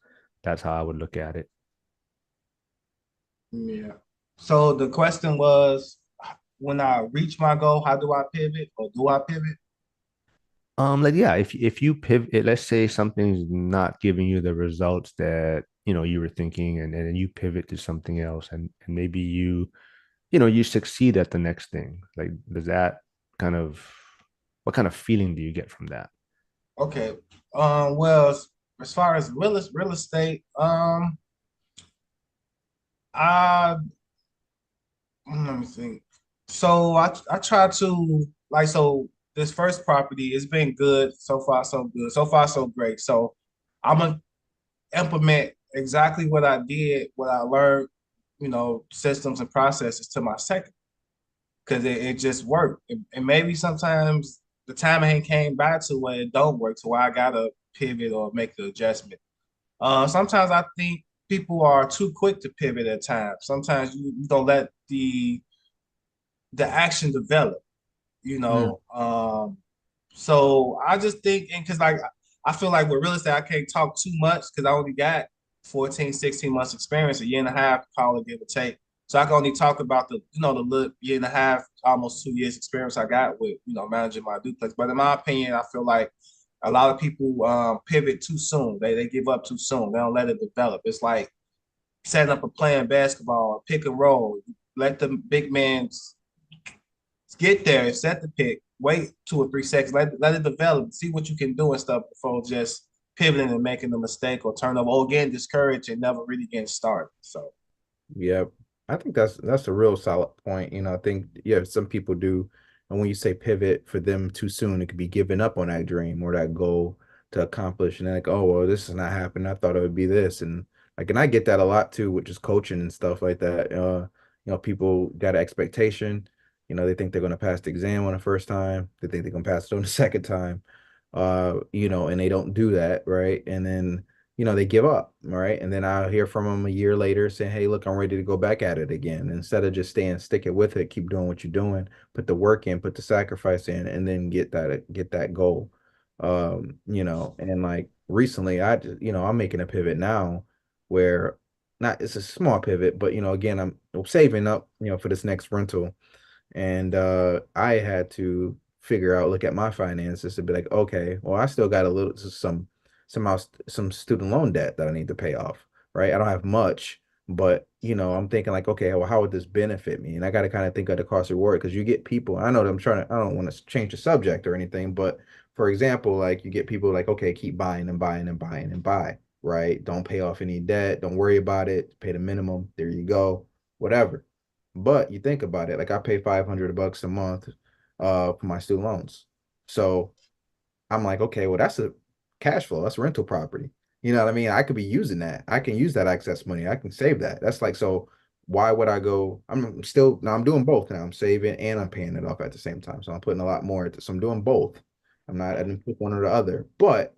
how I would look at it. Yeah. So the question was, when I reach my goal, how do I pivot, or do I pivot? Like yeah, if you pivot, let's say something's not giving you the results that you were thinking, and then you pivot to something else, and maybe you succeed at the next thing. Like, does that kind of what kind of feeling do you get from that? Okay. Well, as far as real estate, I let me think. So I try to, like, so this first property, it's been good so far, so good, so far so great. So I'm gonna implement exactly what I did, what I learned, systems and processes to my second because it just worked. And maybe sometimes the time ain't came back to where it don't work, to where I gotta pivot or make the adjustment. Sometimes I think people are too quick to pivot at times. Sometimes you don't let the action develop, you Mm, know. So I just think, and because like I feel like with real estate, I can't talk too much because I only got 14, 16 months experience, a year and a half, probably give or take. So I can only talk about the little year and a half, almost 2 years experience I got with, managing my duplex. But in my opinion, I feel like a lot of people pivot too soon. They give up too soon. They don't let it develop. It's like setting up a playing basketball, pick and roll. Let the big man get there, set the pick, wait 2 or 3 seconds, let it develop, see what you can do and stuff before just pivoting and making a mistake or turn over or getting discouraged and never really getting started. So yeah, I think that's a real solid point. I think yeah, some people do, and when you say pivot for them too soon, it could be giving up on that dream or that goal to accomplish, and they're like, oh well, this is not happening. I thought it would be this, and like, and I get that a lot too, with just coaching and stuff like that. People got an expectation. They think they're going to pass the exam on the first time. They think they're going to pass it on the second time. And they don't do that, right? And then they give up, right? And then I'll hear from them a year later saying, hey, look, I'm ready to go back at it again. Instead of just sticking with it, keep doing what you're doing, put the work in, put the sacrifice in, and then get that goal. And like recently I'm making a pivot now where not it's a small pivot, but again, I'm saving up, for this next rental. And I had to figure out, look at my finances and be like, okay, well, I still got a little somehow some student loan debt that I need to pay off, right? I don't have much, but I'm thinking like, okay, well, how would this benefit me? And I got to kind of think of the cost reward because you get people. I know that I don't want to change the subject or anything, but for example, like you get people like, okay, keep buying and buying and buying and buy, right? Don't pay off any debt, don't worry about it, pay the minimum. There you go, whatever. But you think about it, like I pay $500 a month for my student loans. So I'm like, okay, well, that's a cash flow, that's rental property. You know what I mean? I could be using that. I can use that excess money. I can save that. That's like, so why would I go? I'm still now I'm doing both now. I'm saving and I'm paying it off at the same time. So I'm putting a lot more into, so I'm doing both. I didn't pick one or the other. But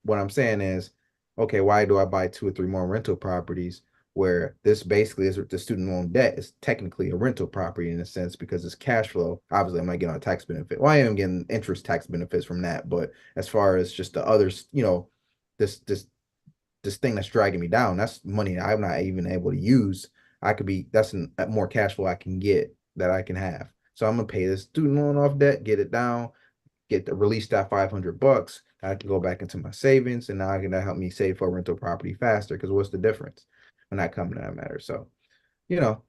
what I'm saying is, okay, why do I buy two or three more rental properties where this basically is the student loan debt is technically a rental property in a sense because it's cash flow. Obviously, I'm not getting a tax benefit. Well, I am getting interest tax benefits from that, but as far as just the others, this thing that's dragging me down, that's money I'm not even able to use. That's more cash flow I can get that I can have. So I'm gonna pay this student loan off debt, get it down, get to release that $500. I can go back into my savings, and now I can that help me save for a rental property faster. Because what's the difference when that comes to that matter? So you know,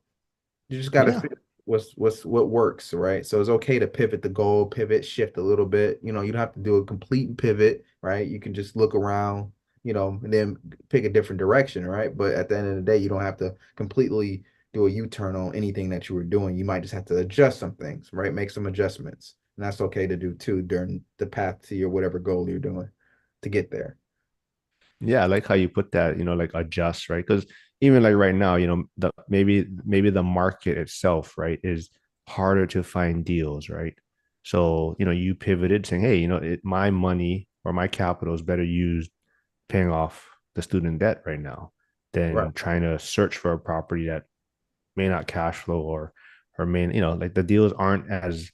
you just got to Yeah. fit what works, right? So it's okay to pivot the goal, pivot, shift a little bit. You don't have to do a complete pivot, right? You can just look around, and then pick a different direction, right? But at the end of the day, you don't have to completely do a U-turn on anything that you were doing. You might just have to adjust some things, right? Make some adjustments. And that's okay to do too during the path to your whatever goal you're doing to get there. Yeah, I like how you put that, like adjust, right? Because even like right now, maybe the market itself, right, is harder to find deals, right? So, you pivoted saying, hey, my money or my capital is better used paying off the student debt right now Right. than trying to search for a property that may not cash flow or may, like the deals aren't as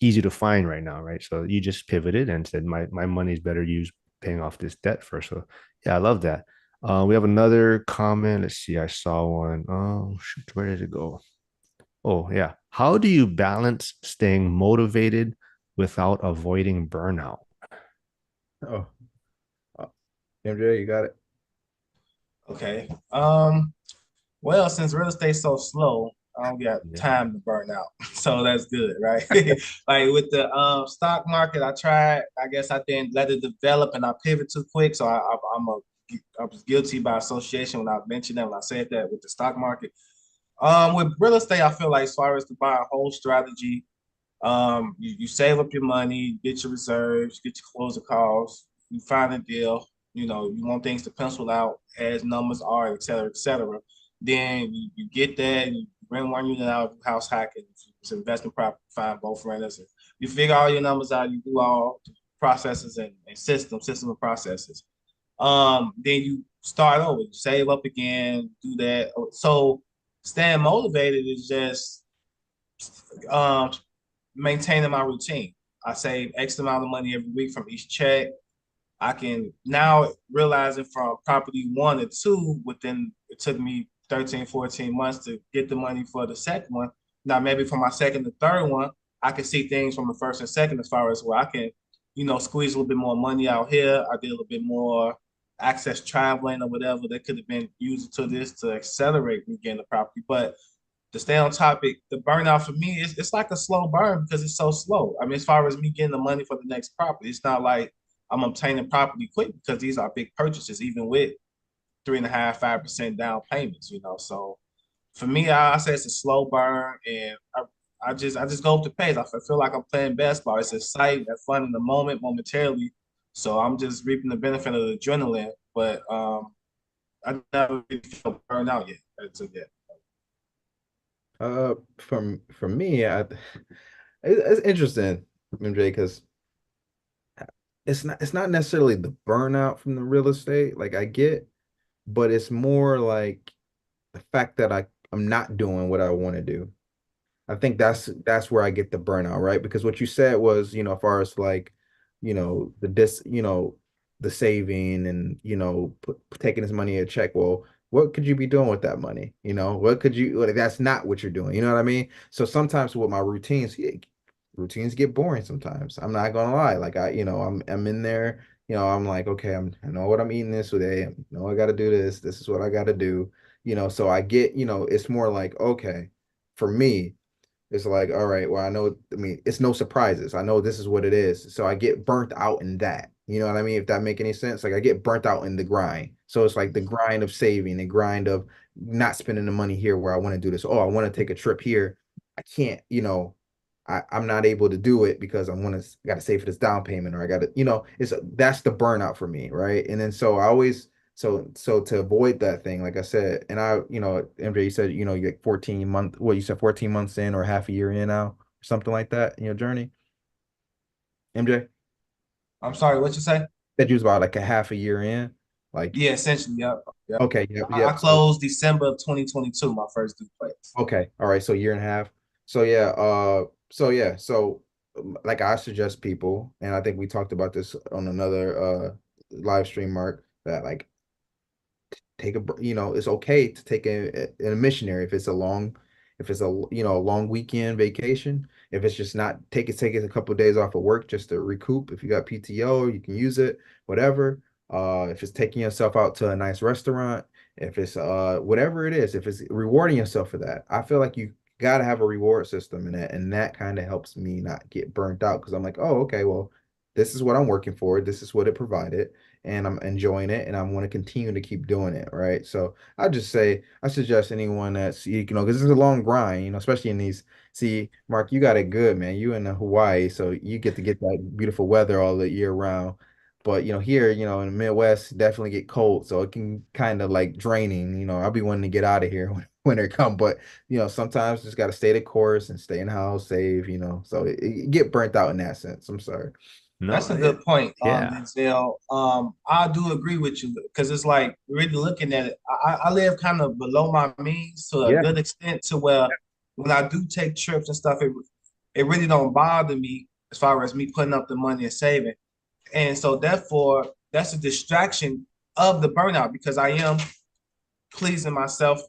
easy to find right now, right? So you just pivoted and said my money is better used paying off this debt first. So yeah, I love that. We have another comment. Let's see. I saw one. Oh shoot, where did it go? Oh yeah. How do you balance staying motivated without avoiding burnout? Oh, MJ, you got it. okay. Well, since real estate's so slow, I don't got Yeah. time to burn out. So that's good, right? Like with the stock market, I tried. I guess I didn't let it develop and I pivot too quick. So I was guilty by association when I mentioned that, when I said that with the stock market. With real estate, I feel like as far as to buy a whole strategy, You save up your money, get your reserves, get your closing costs, you find a deal. You know, you want things to pencil out as numbers are, et cetera, et cetera. Then you get that, you rent one unit out, house hacking, it's investment property, find both renters. And you figure all your numbers out, you do all the processes and system and processes. Then you start over, you save up again, do that. So staying motivated is just um maintaining my routine. I save X amount of money every week from each check. I can now realizing from property one and two within it took me 13, 14 months to get the money for the second one. Now maybe for my second and third one, I can see things from the first and second as far as where I can, squeeze a little bit more money out here. I did a little bit more access traveling or whatever that could have been used to this to accelerate me getting the property. But to stay on topic, the burnout for me is it's like a slow burn because it's so slow. I mean, as far as me getting the money for the next property, it's not like I'm obtaining property quick because these are big purchases, even with 3.5, 5% down payments, So for me, I say it's a slow burn and I just go with the pace. I feel like I'm playing basketball. It's exciting, that fun in the moment, momentarily. So I'm just reaping the benefit of the adrenaline, but I never really felt burned out yet. So yeah. From me, it's interesting, MJ, because it's not necessarily the burnout from the real estate, like I get, but it's more like the fact that I'm not doing what I want to do. I think that's where I get the burnout, right? Because what you said was, as far as like, the saving and taking this money a check. Well, what could you be doing with that money? What could you? Like, that's not what you're doing. You know what I mean? So sometimes with my routines, routines get boring. Sometimes I'm not gonna lie. Like I'm in there. I'm like, okay, I know what I'm eating this today. I know I got to do this. This is what I got to do. So I get, it's more like, okay, for me. It's like, all right, well, I mean, it's no surprises. I know this is what it is. So I get burnt out in that. You know what I mean? If that make any sense. Like I get burnt out in the grind. So it's like the grind of saving, the grind of not spending the money here where I want to do this. Oh, I want to take a trip here. I can't, I'm not able to do it because got to save for this down payment or I got to, that's the burnout for me, right? And then so I always so to avoid that thing, like I said, and MJ, you said, you get 14 months in or half a year in now, or something like that in your journey. MJ, I'm sorry, what you say? that you was about like a half a year in. Like, Yeah, essentially, yep. Yep. okay, yep, I yep. So closed December of 2022, my first duplex. okay, all right, so year and a half. So yeah, like I suggest people, and I think we talked about this on another live stream, Mark, that like take it's okay to take a missionary if it's a long a long weekend vacation. If it's just not take it a couple of days off of work just to recoup. If you got PTO, you can use it, whatever. If it's taking yourself out to a nice restaurant, if it's whatever it is, if it's rewarding yourself for that, I feel like you got to have a reward system in it, and that kind of helps me not get burnt out because I'm like, oh, okay, well, this is what I'm working for, this is what it provided, and I'm enjoying it and I want to continue to keep doing it. Right. So I just say, I suggest anyone that's, because it's a long grind, especially in these, see, Mark, you got it good, man. You in Hawaii, so you get to get that beautiful weather all the year round. But, here, in the Midwest, definitely get cold. So it can kind of like draining, I'll be wanting to get out of here when winter come. But, sometimes just got to stay the course and stay in the house, save, so it get burnt out in that sense. I'm sorry. No, That's a good point, yeah. Denzel. I do agree with you because it's like really looking at it. I live kind of below my means to a Yeah. good extent to where when I do take trips and stuff, it really don't bother me as far as me putting up the money and saving. And so therefore, that's a distraction of the burnout because I am pleasing myself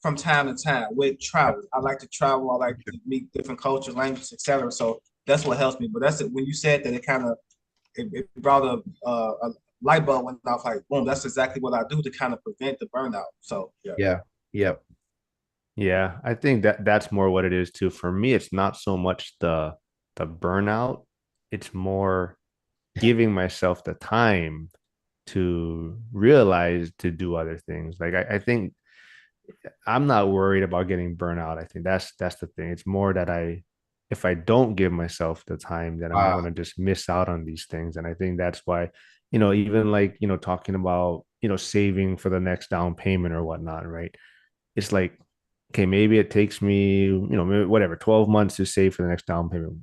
from time to time with travel. I like to travel. I like to meet different cultures, languages, etc. So that's what helps me. But that's it. When you said that, it brought a light bulb went off. Like boom, that's exactly what I do to kind of prevent the burnout. So yeah, Yeah. Yep. Yeah, I think that's more what it is too. For me, it's not so much the burnout, it's more giving myself the time to realize to do other things. Like I think I'm not worried about getting burnout. I think that's the thing. It's more that if I don't give myself the time, then I'm Wow. gonna just miss out on these things. And I think that's why, even like, talking about, saving for the next down payment or whatnot, right? It's like, okay, maybe it takes me, maybe whatever, 12 months to save for the next down payment.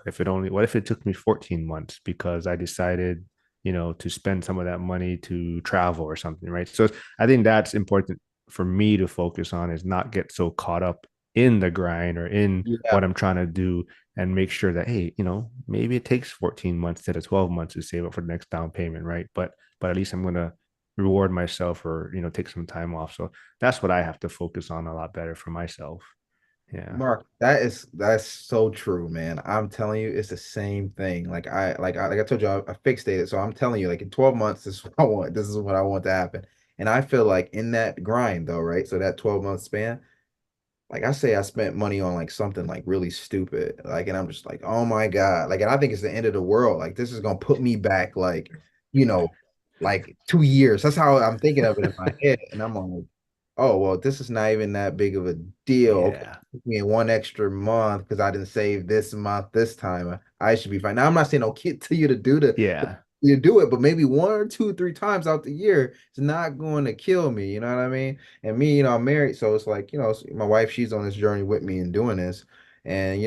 What if it took me 14 months because I decided, to spend some of that money to travel or something, right? So I think that's important for me to focus on, is not get so caught up in the grind or in Yeah. what I'm trying to do, and make sure that, hey, maybe it takes 14 months instead of 12 months to save up for the next down payment, right? But at least I'm gonna reward myself, or take some time off. So that's what I have to focus on a lot better for myself. Yeah. Mark, that's so true, man. I'm telling you, it's the same thing. Like I told you, I fixated. So I'm telling you, like in 12 months, this is what I want. This is what I want to happen. And I feel like in that grind though, right? So that 12-month span, like I say, I spent money on like something like really stupid. Like, and I'm just like, oh my God. Like, and I think it's the end of the world. Like, this is gonna put me back you know, like 2 years. That's how I'm thinking of it in my head. And I'm like, oh well, this is not even that big of a deal. Okay, Yeah. it took me 1 extra month because I didn't save this month this time. I should be fine. Now I'm not saying okay to you to do Yeah. you do it, but maybe one or two, 3 times out the year, it's not going to kill me. You know what I mean? And me, I'm married, so it's like, my wife, she's on this journey with me and doing this. And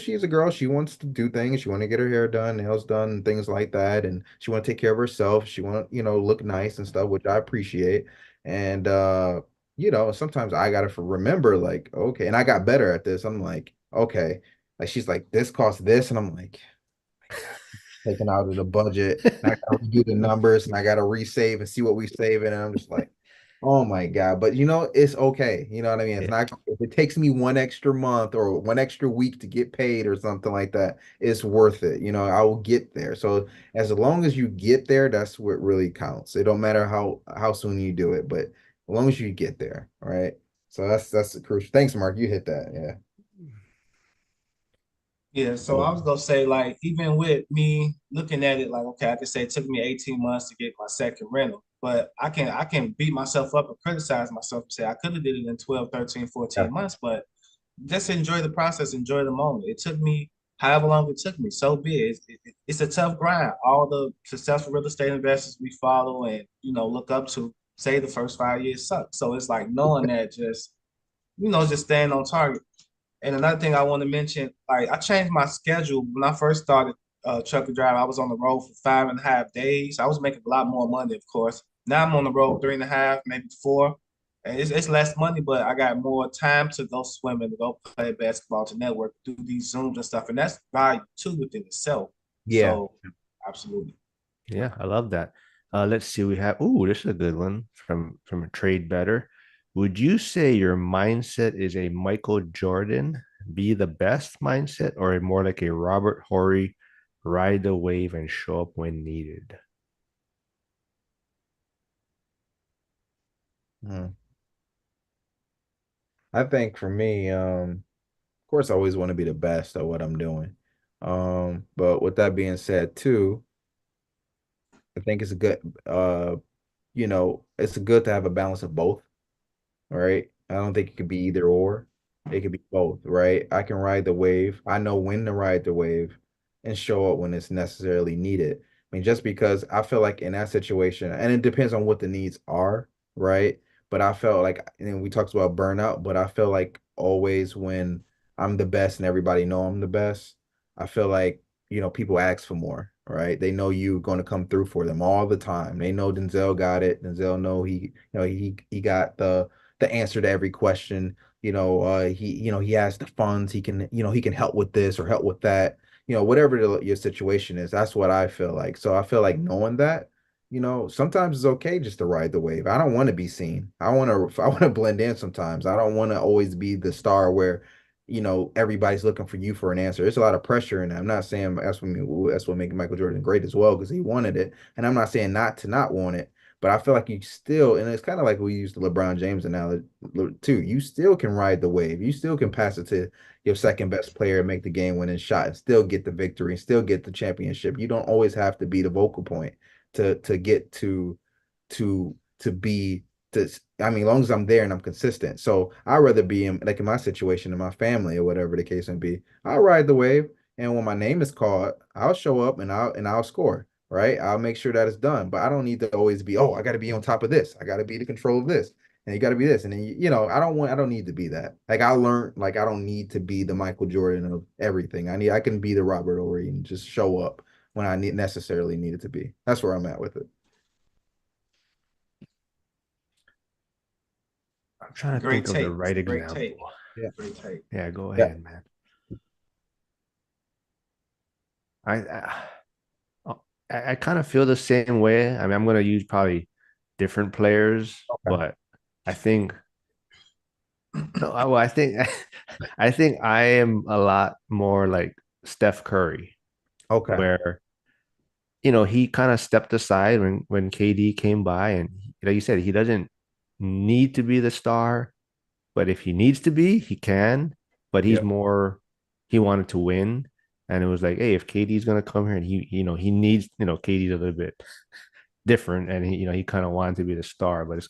she's a girl. She wants to do things. She want to get her hair done, nails done, and things like that. And she want to take care of herself. She want to, look nice and stuff, which I appreciate. And sometimes I gotta remember, like, okay, and I got better at this. I'm like, okay, like she's like, this costs this, and I'm like, taken out of the budget. And I gotta redo the numbers and I gotta resave and see what we save in. And I'm just like, oh my God. But it's okay. You know what I mean? It's Yeah. not if it takes me 1 extra month or 1 extra week to get paid or something like that, it's worth it. I will get there. So as long as you get there, that's what really counts. It don't matter how soon you do it, but as long as you get there, all right. So that's the crucial. Thanks, Mark. You hit that. Yeah. Yeah, so I Well, was gonna say, like, even with me looking at it, like, okay, I could say it took me 18 months to get my second rental, but I can beat myself up and criticize myself and say I could have did it in 12, 13, Yeah. 14 months, but just enjoy the process, enjoy the moment. It took me however long it took me, so be it. It's a tough grind. All the successful real estate investors we follow and look up to say the first 5 years suck. So it's like knowing that, just staying on target. And another thing I want to mention, like I changed my schedule when I first started trucker driving. I was on the road for 5.5 days. I was making a lot more money, of course. Now I'm on the road 3.5, maybe 4. And it's less money, but I got more time to go swimming, to go play basketball, to network, do these Zooms and stuff. And that's value too within itself. Yeah. So absolutely. yeah, I love that. Let's see. We have. Ooh, this is a good one from a Trade Better. Would you say your mindset is a Michael Jordan, be the best mindset, or a more like a Robert Horry, ride the wave and show up when needed? Mhm. I think for me, of course, I always want to be the best at what I'm doing. But with that being said, too, I think it's a good, it's good to have a balance of both. Right? I don't think it could be either or. It could be both, right? I can ride the wave. I know when to ride the wave and show up when it's necessarily needed. I mean, just because I feel like in that situation, and it depends on what the needs are, right? But I felt like, and we talked about burnout, but I feel like always when I'm the best and everybody know I'm the best, I feel like, people ask for more, right? They know you're going to come through for them all the time. They know Denzel got it. Denzel know he got the answer to every question. He has the funds. He can help with this or help with that. Whatever your situation is, that's what I feel like. So I feel like knowing that, sometimes it's okay just to ride the wave. I don't want to be seen. I want to blend in sometimes. I don't want to always be the star where, everybody's looking for you for an answer. There's a lot of pressure in that. I'm not saying that's what makes Michael Jordan great as well, because he wanted it. And I'm not saying not to not want it, but I feel like you still, and it's kind of like we used the LeBron James analogy too. You still can ride the wave. You still can pass it to your second best player, make the game winning shot, and still get the victory, and still get the championship. You don't always have to be the vocal point to get to be to, I mean, as long as I'm there and I'm consistent. So I'd rather be in like in my situation in my family or whatever the case may be. I'll ride the wave, and when my name is called, I'll show up and I'll score. Right, I'll make sure that it's done. But I don't need to always be. Oh, I got to be on top of this. I got to be the control of this, and you got to be this. And then I don't need to be that. Like I learned, like I don't need to be the Michael Jordan of everything. I can be the Robert Ory and just show up when I need necessarily needed to be. That's where I'm at with it. I'm trying to Great think of the take. right Great take. example. Yeah. Great take. Yeah, go Yeah. ahead, man. I oh, I kind of feel the same way. I mean, I'm gonna use probably different players, Okay. but I think no, well, I think I think I am a lot more like Steph Curry, Okay. where he kind of stepped aside when KD came by, and like you said, he doesn't need to be the star, but if he needs to be, he can. But he's Yeah. more he wanted to win, and it was like, hey, if KD's gonna come here and he needs, KD's a little bit different, and he kind of wanted to be the star, but it's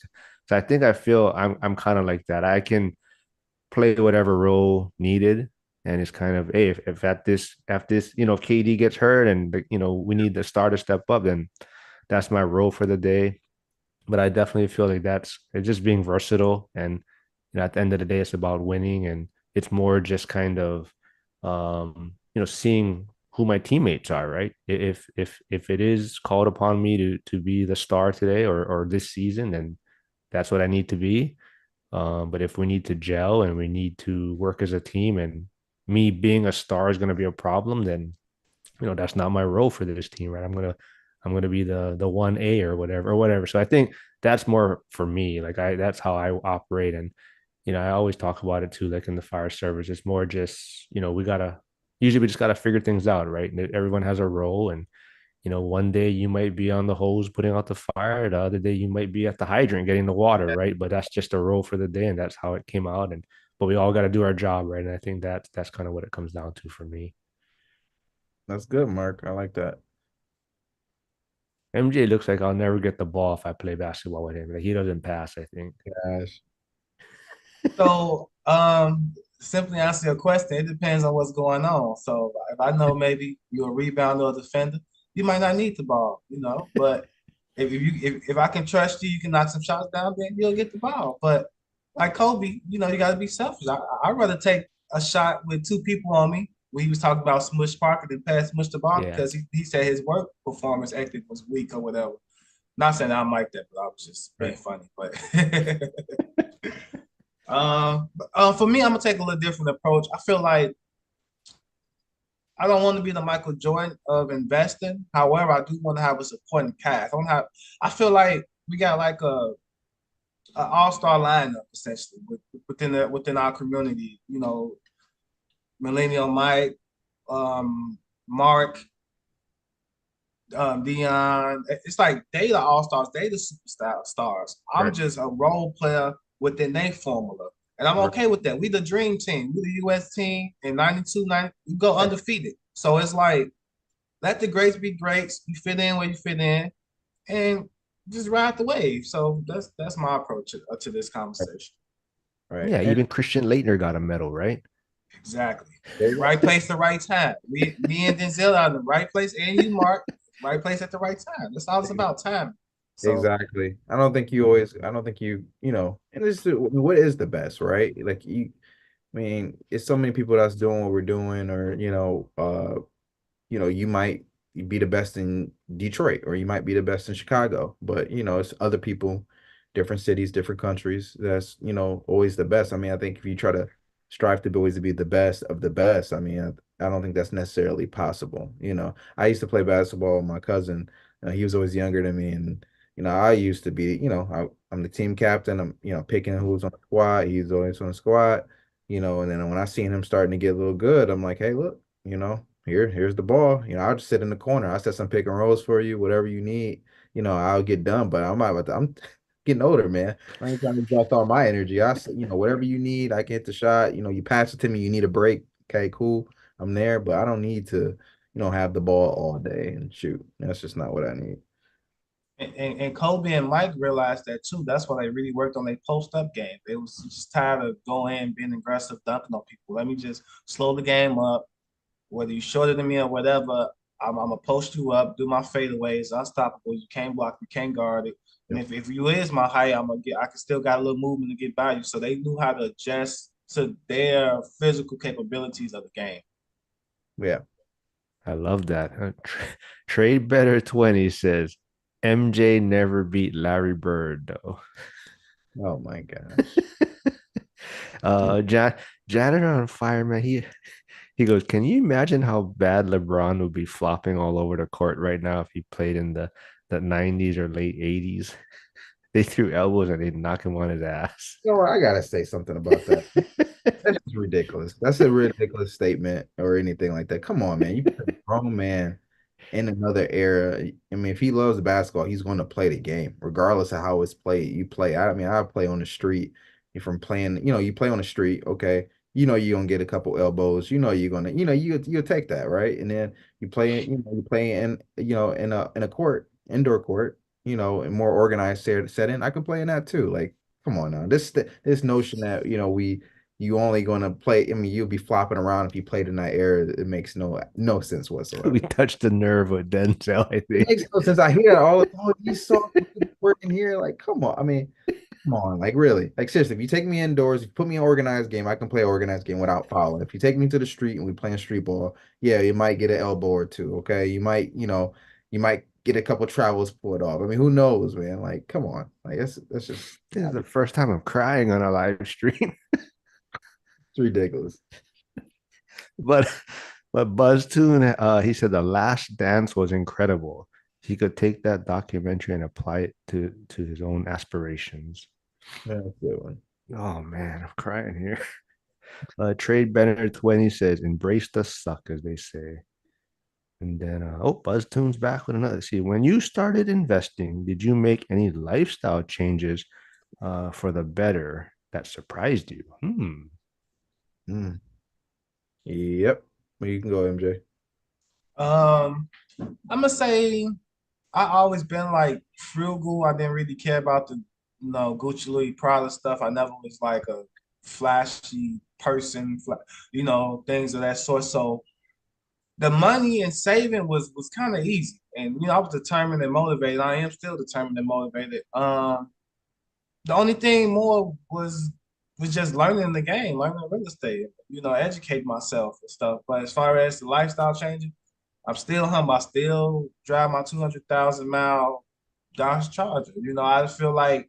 so I think I feel I'm kind of like that. I can play whatever role needed. And it's kind of, hey, if at this, if KD gets hurt and we need the star to step up, then that's my role for the day. But I definitely feel like it's just being versatile. And at the end of the day, it's about winning. And it's more just kind of seeing who my teammates are, right? If it is called upon me to be the star today or this season, then that's what I need to be. But if we need to gel and we need to work as a team, and me being a star is going to be a problem, then that's not my role for this team, right? I'm gonna be the 1A or whatever. So I think that's more for me. Like that's how I operate, and I always talk about it too. Like in the fire service, it's more just we just gotta figure things out, right? And everyone has a role, and one day you might be on the hose putting out the fire, the other day you might be at the hydrant getting the water, right? But that's just a role for the day, and that's how it came out. And but we all got to do our job, right? And I think that's kind of what it comes down to for me. That's good, Mark. I like that. MJ looks like I'll never get the ball if I play basketball with him. Like he doesn't pass, I think. Gosh. So, simply answer your question, it depends on what's going on. So, if I know maybe you're a rebounder or a defender, you might not need the ball, But if I can trust you, you can knock some shots down, then you'll get the ball. But like Kobe, you got to be selfish. I'd rather take a shot with two people on me when he was talking about Smush Parker than pass Smush the ball Yeah. because he said his work performance ethic was weak or whatever. Not saying I'm like that, but I was just being Right. funny. But for me, I'm gonna take a little different approach. I feel like I don't want to be the Michael Jordan of investing. However, I do want to have a supporting cast. I feel like we got like a all-star lineup essentially within our community. Millennial Mike, Mark, Dion. It's like they the all stars, they the superstar stars. I'm Right. just a role player within their formula. And I'm Right. okay with that. We the dream team. We the US team in 92, 90, we go undefeated. So it's like let the greats be greats. You fit in where you fit in and just ride the wave. So that's my approach to this conversation. Right. Yeah, And even Christian Leitner got a medal, right? Exactly. there you Right go. place, the right time. Me and Denzel are in the right place, and you, Mark, right place at the right time. That's all it's about time. So Exactly. I don't think and this is what is the best, right? Like I mean, it's so many people that's doing what we're doing, or you might be the best in Detroit or you might be the best in Chicago, but it's other people, different cities, different countries. That's, always the best. I mean, I think if you try to strive to be always to be the best of the best, I mean, I don't think that's necessarily possible. I used to play basketball with my cousin. He was always younger than me, and I used to be, I'm the team captain. I'm, picking who was on the squad. He's always on the squad. And then when I seen him starting to get a little good, I'm like, hey, look, here's the ball. I'll just sit in the corner. I'll set some pick and rolls for you, whatever you need. I'll get done. But I'm getting older, man. I ain't trying to exhaust all my energy. Whatever you need, I can hit the shot. You pass it to me. You need a break. Okay, cool. I'm there, but I don't need to, have the ball all day and shoot. That's just not what I need. And Kobe and Mike realized that too. That's why they really worked on their post up game. They was just tired of going in, being aggressive, dunking on people. Let me just slow the game up. Whether you shorter than me or whatever, I'm gonna post you up, do my fadeaways, unstoppable. You can't block, you can't guard it. And Yep. if you is my height, I can still got a little movement to get by you. So they knew how to adjust to their physical capabilities of the game. Yeah. I love that. Trade Better 20 says MJ never beat Larry Bird though. Oh my gosh. Jan Janitor on fire, man. He goes, can you imagine how bad LeBron would be flopping all over the court right now if he played in the 90s or late 80s? They threw elbows and they'd knock him on his ass. You know what? I gotta say something about that. That's just ridiculous. That's a ridiculous statement or anything like that. Come on, man. You put a grown man in another era. I mean, if he loves basketball, he's going to play the game, regardless of how it's played. You play. I mean, I play on the street. If from playing, you play on the street, okay. You're gonna get a couple elbows. You're gonna, you'll take that, right? And then you play in a court, indoor court, in more organized setting. I can play in that too. Like, come on now. This notion that, you only gonna play. I mean, you'll be flopping around if you played in that era. It makes no sense We whatsoever. touched the nerve with Denzel, I It think. makes no sense. I hear it all the time. Oh, you saw working here. Like, come on. I mean, come on. Like, really. Like, seriously, if you take me indoors, if you put me in an organized game, I can play an organized game without fouling. If you take me to the street and we playing street ball, yeah, you might get an elbow or two. Okay, you might get a couple travels pulled off. I mean, who knows, man? Like, come on. Like, that's just This is the first time I'm crying on a live stream. it's ridiculous. But but Buzz Toon, he said the Last Dance was incredible. He could take that documentary and apply it to his own aspirations. Yeah, that's a good one. Oh man, I'm crying here. Trade Bennett 20 says, embrace the suck, as they say. And then, Buzz Tune's back with another. See, when you started investing, did you make any lifestyle changes for the better that surprised you? Hmm. Mm. Yep. Well, you can go, MJ. Um, I'm gonna say I always been like frugal. I didn't really care about the Gucci Louis Prada stuff. I never was like a flashy person, things of that sort. So the money and saving was kind of easy, and I was determined and motivated. I am still determined and motivated. The only thing more was just learning the game, learning real estate, educate myself and stuff. But as far as the lifestyle changing, I'm still humble. I still drive my 200,000 mile Dodge Charger. I just feel like,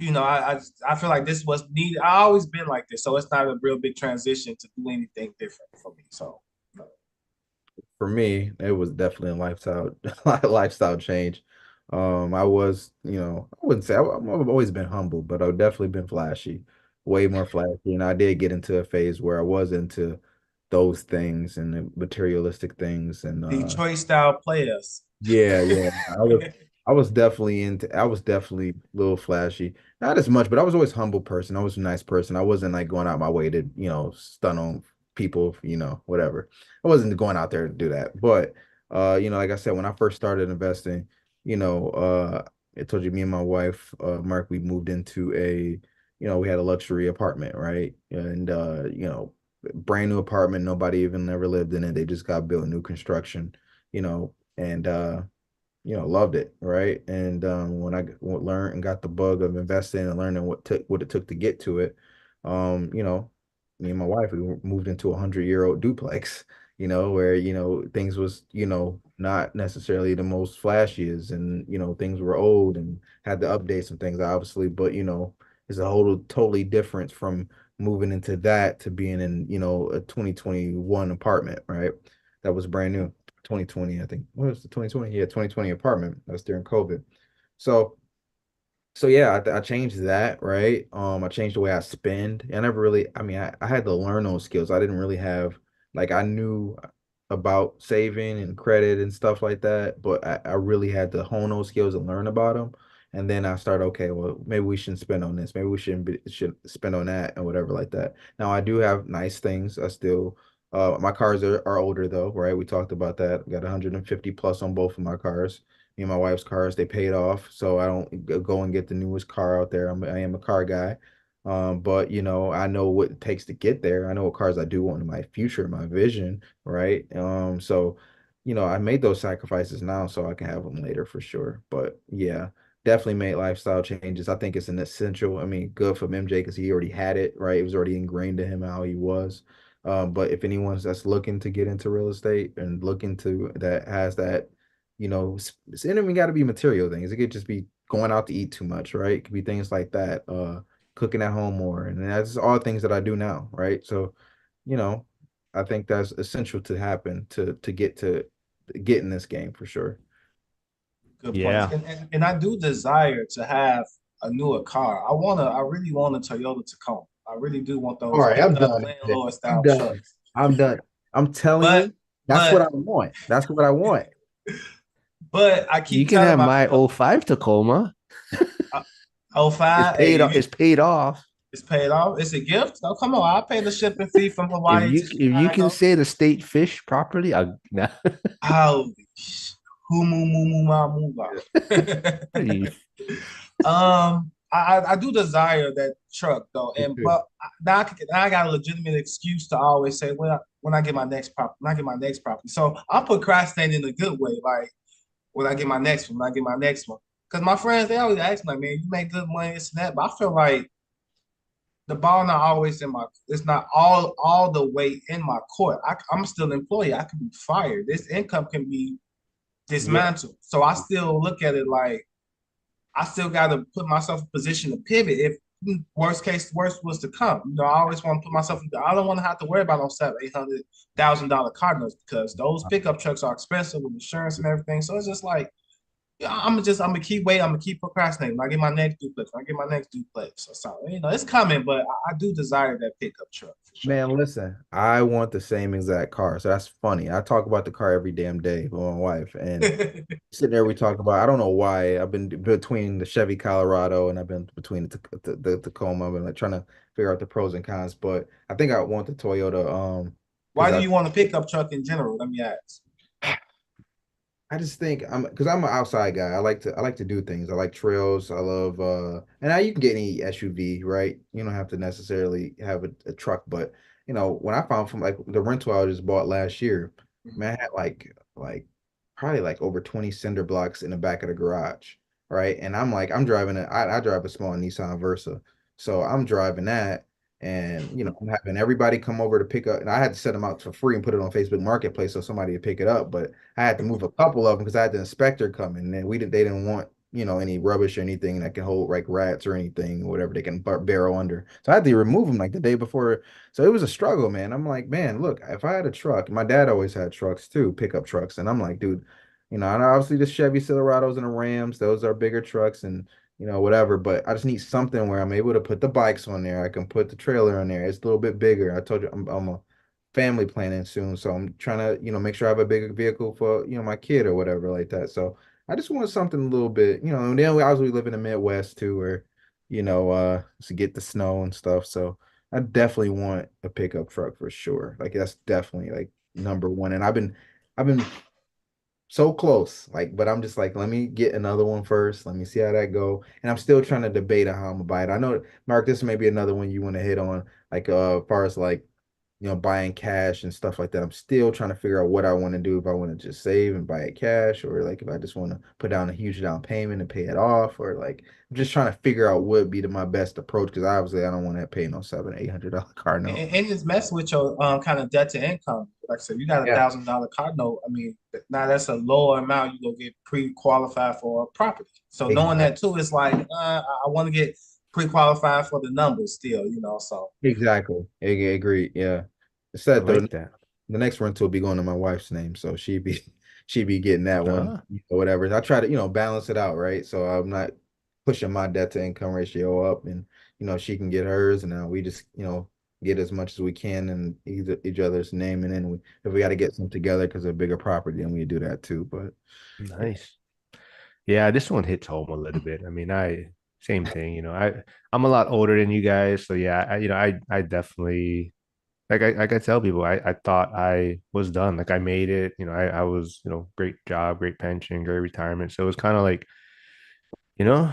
I feel like this was needed. I always been like this, so it's not a real big transition to do anything different for me. So, For me, it was definitely a lifestyle change. I was, I wouldn't say I've always been humble, but I've definitely been flashy, way more flashy. And I did get into a phase where I was into those things and the materialistic things. And Detroit style players. yeah, yeah. I was definitely a little flashy. Not as much, but I was always a humble person. I was a nice person. I wasn't like going out my way to, stun on people, whatever. I wasn't going out there to do that. But like I said, when I first started investing, I told you me and my wife, Mark, we moved into we had a luxury apartment, right? And brand new apartment, nobody even ever lived in it. They just got built new construction, and loved it, right? And when I learned and got the bug of investing and learning what it took to get to it, me and my wife, we moved into 100-year-old duplex, where things was not necessarily the most flashiest, and things were old and had to update some things, obviously, but it's a whole totally different from moving into that to being in a 2021 apartment, right? That was brand new. 2020, I think. What was the 2020? Yeah, 2020 apartment. That's during COVID. So, so yeah, I changed that, right? I changed the way I spend. I never really, I mean, I had to learn those skills. I didn't really have, like, I knew about saving and credit and stuff like that, but I really had to hone those skills and learn about them. And then I started, okay, well, maybe we shouldn't spend on this. Maybe we should spend on that and whatever like that. Now I do have nice things. My cars are older though, right? We talked about that. Got 150 plus on both of my cars. Me and my wife's cars, they paid off, so I don't go and get the newest car out there. I am a car guy. But I know what it takes to get there. I know what cars I do want in my future, my vision, right? So I made those sacrifices now so I can have them later for sure. But yeah, definitely made lifestyle changes. I think it's an essential. I mean, good for MJ because he already had it, right? It was already ingrained in him how he was. But if anyone's that's looking to get into real estate and looking to that has that, it's not even got to be material things. It could just be going out to eat too much, right? It could be things like that. Cooking at home more, and that's all things that I do now, right? So, you know, I think that's essential to happen to get in this game for sure. Good points. Yeah. And I do desire to have a newer car. I really want a Toyota Tacoma. I really do want All those right, I'm pickup done. MJ. landlord I'm style done. trucks. I'm done. I'm telling But you, that's what but I want. That's what I want. but I You keep can telling have my myself, '05 Tacoma. oh It's five, paid off. It's paid off. it's paid off. It's a gift. Oh, come on, I'll pay the shipping fee from If Hawaii you to if you can Chicago. say the state fish properly, I nah. Oh, humu mumu ma muga. I do desire that truck though, and but now I got a legitimate excuse to always say when I get my next property, when I get my next property. So I'm procrastinating in a good way, like when I get my next one, when I get my next one. Because my friends they always ask me, like, man, you make good money, this and that. But I feel like the ball not always in my it's not all the way in my court. I'm still an employee. I can be fired. This income can be Yeah. dismantled. So I still look at it like I still got to put myself in position to pivot if worst was to come. I always want to put myself in. I don't want to have to worry about no $700,000-$800,000 car notes because those pickup trucks are expensive with insurance and everything. So it's just like, yeah, I'm gonna keep waiting. I'm gonna keep procrastinating. When I get my next duplex. When I get my next duplex. So it's coming, but I do desire that pickup truck for sure. Man, listen, I want the same exact car. So that's funny. I talk about the car every damn day with my wife. And sitting there, we talk about, I don't know why. I've been between the Chevy Colorado and I've been between the Tacoma. I've been like trying to figure out the pros and cons. But I think I want the Toyota, because Why do you want a pickup truck in general? Let me ask. I just think because I'm an outside guy. I like to do things. I like trails. I love and now you can get any SUV, right? You don't have to necessarily have a truck, but when I found from like the rental I just bought last year, man, I had like probably like over 20 cinder blocks in the back of the garage, right? And I'm driving I drive a small Nissan Versa. So I'm driving that and I'm having everybody come over to pick up, and I had to set them out for free and put it on Facebook Marketplace so somebody would pick it up. But I had to move a couple of them because I had the inspector coming, and they didn't want any rubbish or anything that can hold like rats or anything or whatever they can barrel under. So I had to remove them like the day before. So it was a struggle, man. I'm like, man, look, if I had a truck, my dad always had trucks too, pickup trucks, and I'm like, dude, and obviously the Chevy Silverados and the Rams, those are bigger trucks, and whatever. But I just need something where I'm able to put the bikes on there. I can put the trailer on there. It's a little bit bigger. I told you I'm a family planning soon, so I'm trying to make sure I have a bigger vehicle for my kid or whatever like that. So I just want something a little bit, and then we obviously live in the Midwest too, where to get the snow and stuff. So I definitely want a pickup truck for sure. Like that's definitely like number one. And I've been so close. Like, but I'm just like, let me get another one first. Let me see how that go. And I'm still trying to debate on how I'm gonna buy it. I know, Mark, this may be another one you want to hit on, like as far as like, buying cash and stuff like that. I'm still trying to figure out what I want to do. If I want to just save and buy it cash, or like if I just want to put down a huge down payment and pay it off, or like I'm just trying to figure out what would be my best approach because obviously I don't want to pay no $700-800 car note. And it's messing with your kind of debt to income. Like I said, you got a Yeah, $1,000 car note. I mean, now that's a lower amount you go get pre-qualified for a property. So knowing exactly. that too, it's like I want to get pre-qualified for the numbers still. So Exactly. Agree. Yeah. I Said though, like that. the next rental will be going to my wife's name, so she'd be she'd be getting that one, Ah, whatever. I try to, balance it out, right? So I'm not pushing my debt to income ratio up, and she can get hers, and now we just, get as much as we can in either each other's name, and then if we got to get some together because of a bigger property, then we do that too. But yeah, nice. Yeah, this one hits home a little bit. I mean, I same thing. I'm a lot older than you guys, so yeah, I definitely. like I tell people, I thought I was done. Like I made it, I was, great job, great pension, great retirement. So it was kind of like, you know,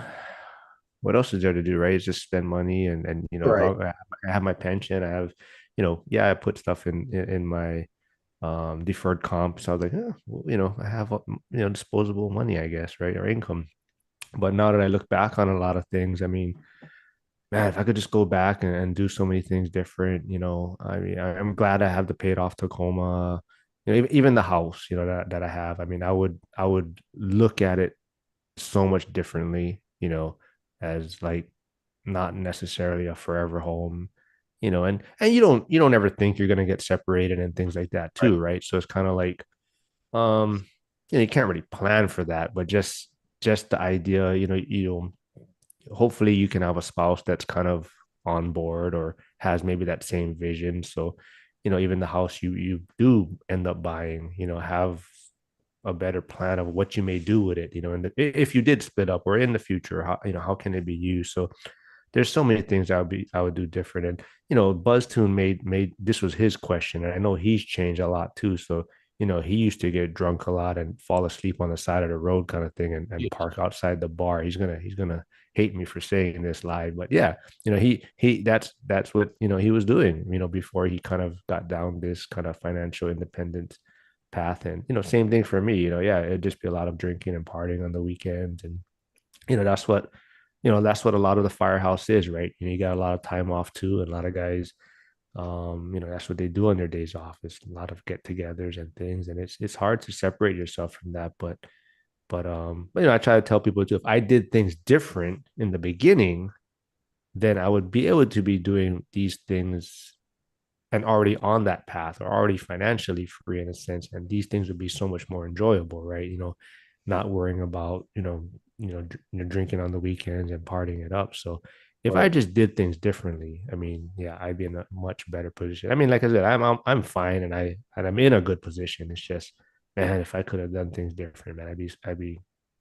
what else is there to do, right? It's just spend money and as Right. long as I have my pension, I have, yeah, I put stuff in my deferred comp. So I was like, well, I have disposable money, I guess, right? Or income. But now that I look back on a lot of things, I mean, man, if I could just go back and do so many things different, I mean, I'm glad I have the paid off Tacoma, even the house, that I have. I mean, I would look at it so much differently, as like not necessarily a forever home, and you don't ever think you're gonna get separated and things like that Right. too, right? So it's kind of like, um, you can't really plan for that, but just the idea, hopefully you can have a spouse that's kind of on board or has maybe that same vision. So, even the house you do end up buying, have a better plan of what you may do with it, and if you did split up or in the future, how can it be used? So there's so many things I would do different. And BuzzTune made this was his question, and I know he's changed a lot too. So he used to get drunk a lot and fall asleep on the side of the road kind of thing, and Yeah. park outside the bar. He's gonna hate me for saying this live, but yeah, he that's what he was doing, before he kind of got down this kind of financial independence path. And same thing for me, yeah, it'd just be a lot of drinking and partying on the weekends. And that's what that's what a lot of the firehouse is, right? You got a lot of time off too, and a lot of guys, that's what they do on their days off. It's a lot of get-togethers and things, and it's hard to separate yourself from that. But I try to tell people too, if I did things different in the beginning, then I would be able to be doing these things and already on that path or already financially free in a sense, and these things would be so much more enjoyable, right? Not worrying about drinking on the weekends and partying it up. So if I Right. just did things differently, I mean, yeah, I'd be in a much better position. I mean, like I said, I'm fine, and I'm in a good position. It's just, man, if I could have done things different, man, I'd be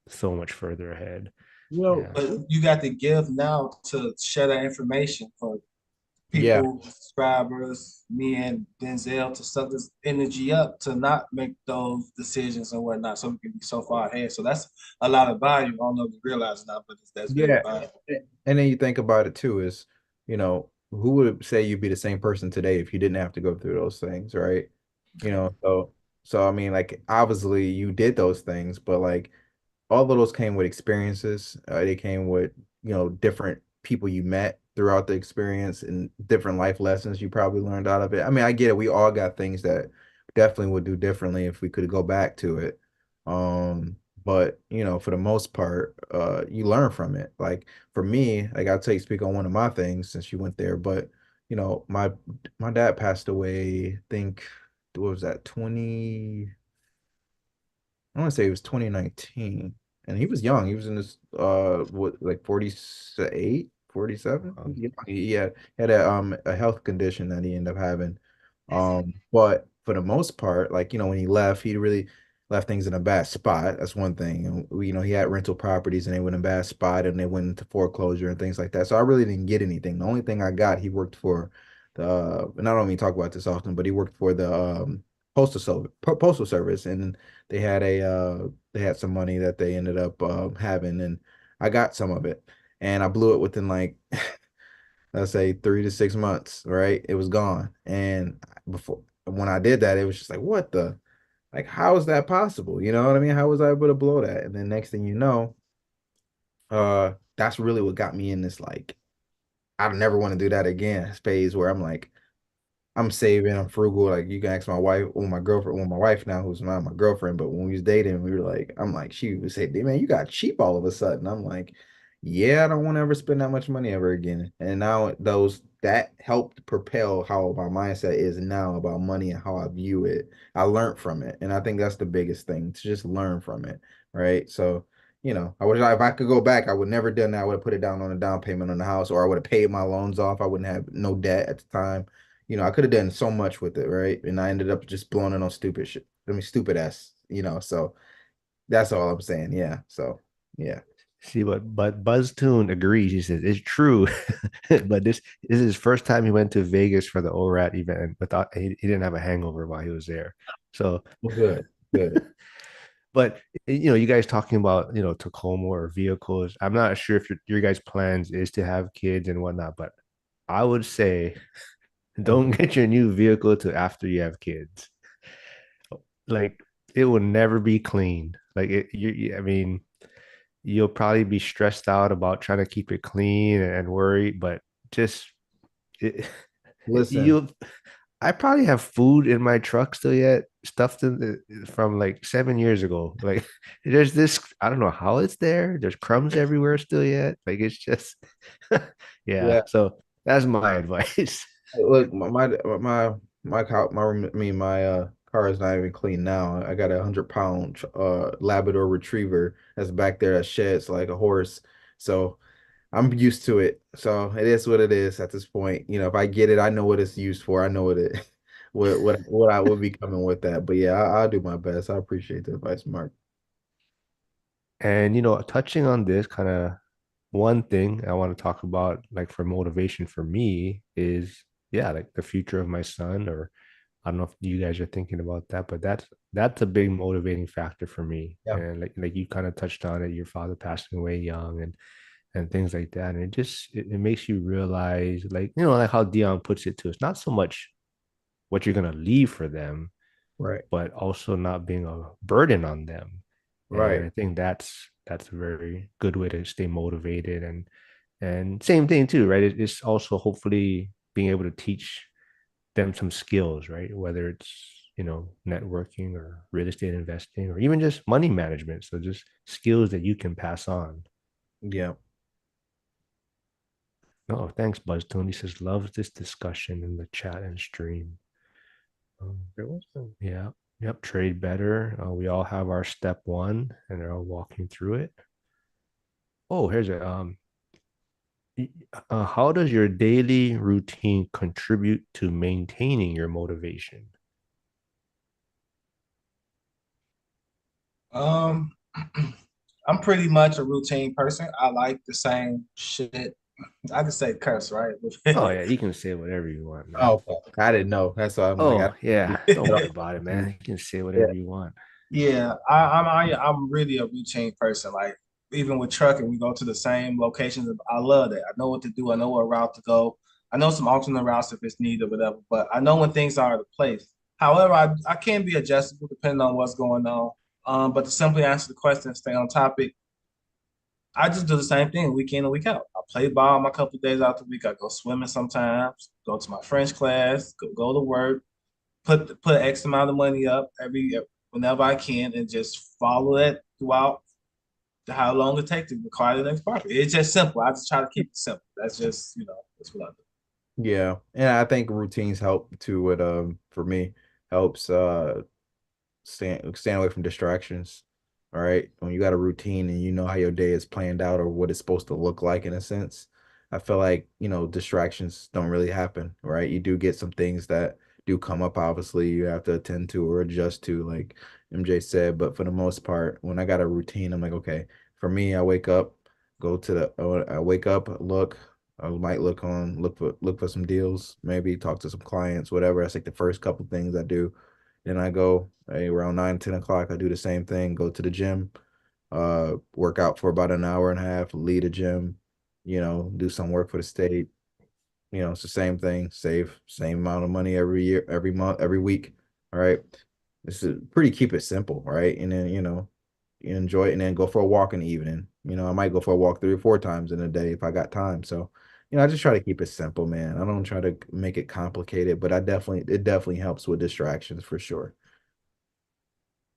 so much further ahead. You know, Yeah. But you got to give now to share that information for yeah. people, subscribers, me and Denzel to suck this energy up to not make those decisions and whatnot, so we can be so far ahead. So that's a lot of value. I don't know if you realize it now, but that's very Yeah. valuable. And then you think about it too is, who would say you'd be the same person today if you didn't have to go through those things, right? So I mean, like obviously you did those things, but like all of those came with experiences. They came with, different people you met throughout the experience and different life lessons you probably learned out of it. I mean, I get it. We all got things that definitely would do differently if we could go back to it. But for the most part, you learn from it. Like for me, like I'll take speak on one of my things since you went there, but my dad passed away, I think what was that, 20 I want to say it was 2019. And he was young. He was in his what like 48, 47. Um, He had a health condition that he ended up having. But for the most part, like, when he left, he really left things in a bad spot. That's one thing. And he had rental properties and they went in a bad spot and they went into foreclosure and things like that. So I really didn't get anything. The only thing I got, he worked for and I don't mean talk about this often, but he worked for the postal service, and they had some money that they ended up having, and I got some of it, and I blew it within like let's say 3 to 6 months. Right, it was gone, and before when I did that, it was just like, what the, like, how is that possible? You know what I mean? How was I able to blow that? And then next thing you know, that's really what got me in this, like, I never want to do that again phase where I'm like, I'm saving, I'm frugal. Like you can ask my wife or my girlfriend, well, my wife now, who's not my girlfriend, but when we was dating, we were like, I'm like, she would say, man, you got cheap all of a sudden. I'm like, yeah, I don't want to ever spend that much money ever again. And now that helped propel how my mindset is now about money and how I view it. I learned from it. And I think that's the biggest thing, to just learn from it. Right. So, if I could go back, I would never done that. I would have put it down on a down payment on the house, or I would have paid my loans off. I wouldn't have no debt at the time. I could have done so much with it, right? And I ended up just blowing it on stupid shit. I mean, stupid ass, so that's all I'm saying. Yeah. So, yeah. See, but BuzzTune agrees. He says it's true, but this is his first time he went to Vegas for the ORAT event without he didn't have a hangover while he was there. So, Well, good, good. but you guys talking about Tacoma or vehicles. I'm not sure if your guys' plans is to have kids and whatnot, but I would say don't get your new vehicle to after you have kids. Like it will never be clean. Like I mean, you'll probably be stressed out about trying to keep it clean and worried, but just it, Listen, you I probably have food in my truck still yet, stuffed from like 7 years ago. Like there's this, I don't know how it's there. There's crumbs everywhere still yet. Like it's just, yeah. yeah. So that's my advice. Look, my car, I mean my car is not even clean now. I got a 100 pound Labrador Retriever that's back there that sheds like a horse. So I'm used to it. So it is what it is at this point. You know, if I get it, I know what it's used for. I know what it what I would be coming with that. But yeah, I'll do my best. I appreciate the advice, Mark. And touching on this kind of one thing I want to talk about, like for motivation for me, is yeah, like the future of my son, or I don't know if you guys are thinking about that, but that's a big motivating factor for me. Yeah. And like you kind of touched on it, your father passing away young and things like that. And it makes you realize, like, like how Dion puts it too, it's not so much what you're gonna leave for them, Right. but also not being a burden on them. And Right. I think that's a very good way to stay motivated and same thing too, right? It's also hopefully being able to teach them some skills, right? Whether it's, networking or real estate investing or even just money management. So just skills that you can pass on. Yeah. Oh, thanks, Buzz. Tony says loves this discussion in the chat and stream. There was some, yeah, yep. Trade better. We all have our step one, and they're all walking through it. Oh, here's a how does your daily routine contribute to maintaining your motivation? Um, I'm pretty much a routine person. I like the same shit. I can say curse, right? Oh yeah, you can say whatever you want, man. Oh, okay. I didn't know. That's why I'm like, Oh yeah, don't worry about it, man. yeah. You can say whatever you want. Yeah, I'm really a routine person. Like even with trucking, we go to the same locations. I love that. I know what to do. I know what route to go. I know some alternate routes if it's needed, or whatever. But I know when things are at a place. However, I can be adjustable depending on what's going on. But to simply answer the question, stay on topic. I just do the same thing week in and week out. I play ball my couple of days out the week. I go swimming sometimes. Go to my French class. Go to work. Put X amount of money up every whenever I can, and just follow it throughout how long it takes to acquire the next property. It's just simple. I just try to keep it simple. That's just that's what I do. Yeah. And I think routines help too with for me helps staying away from distractions. All right. When you got a routine and you know how your day is planned out or what it's supposed to look like in a sense, I feel like, distractions don't really happen, right? You do get some things that do come up, obviously, you have to attend to or adjust to, like MJ said. But for the most part, when I got a routine, I'm like, okay, for me, I wake up, I wake up, I might look for some deals, maybe talk to some clients, whatever. That's like the first couple things I do. Then I go around 9, 10 o'clock. I do the same thing. Go to the gym, work out for about an hour and a half. Lead a gym, do some work for the state. It's the same thing. Save same amount of money every year, every month, every week. All right. This is pretty keep it simple, right? And then you enjoy it, and then go for a walk in the evening. I might go for a walk 3 or 4 times in a day if I got time. So, I just try to keep it simple, man. I don't try to make it complicated, but it definitely helps with distractions for sure.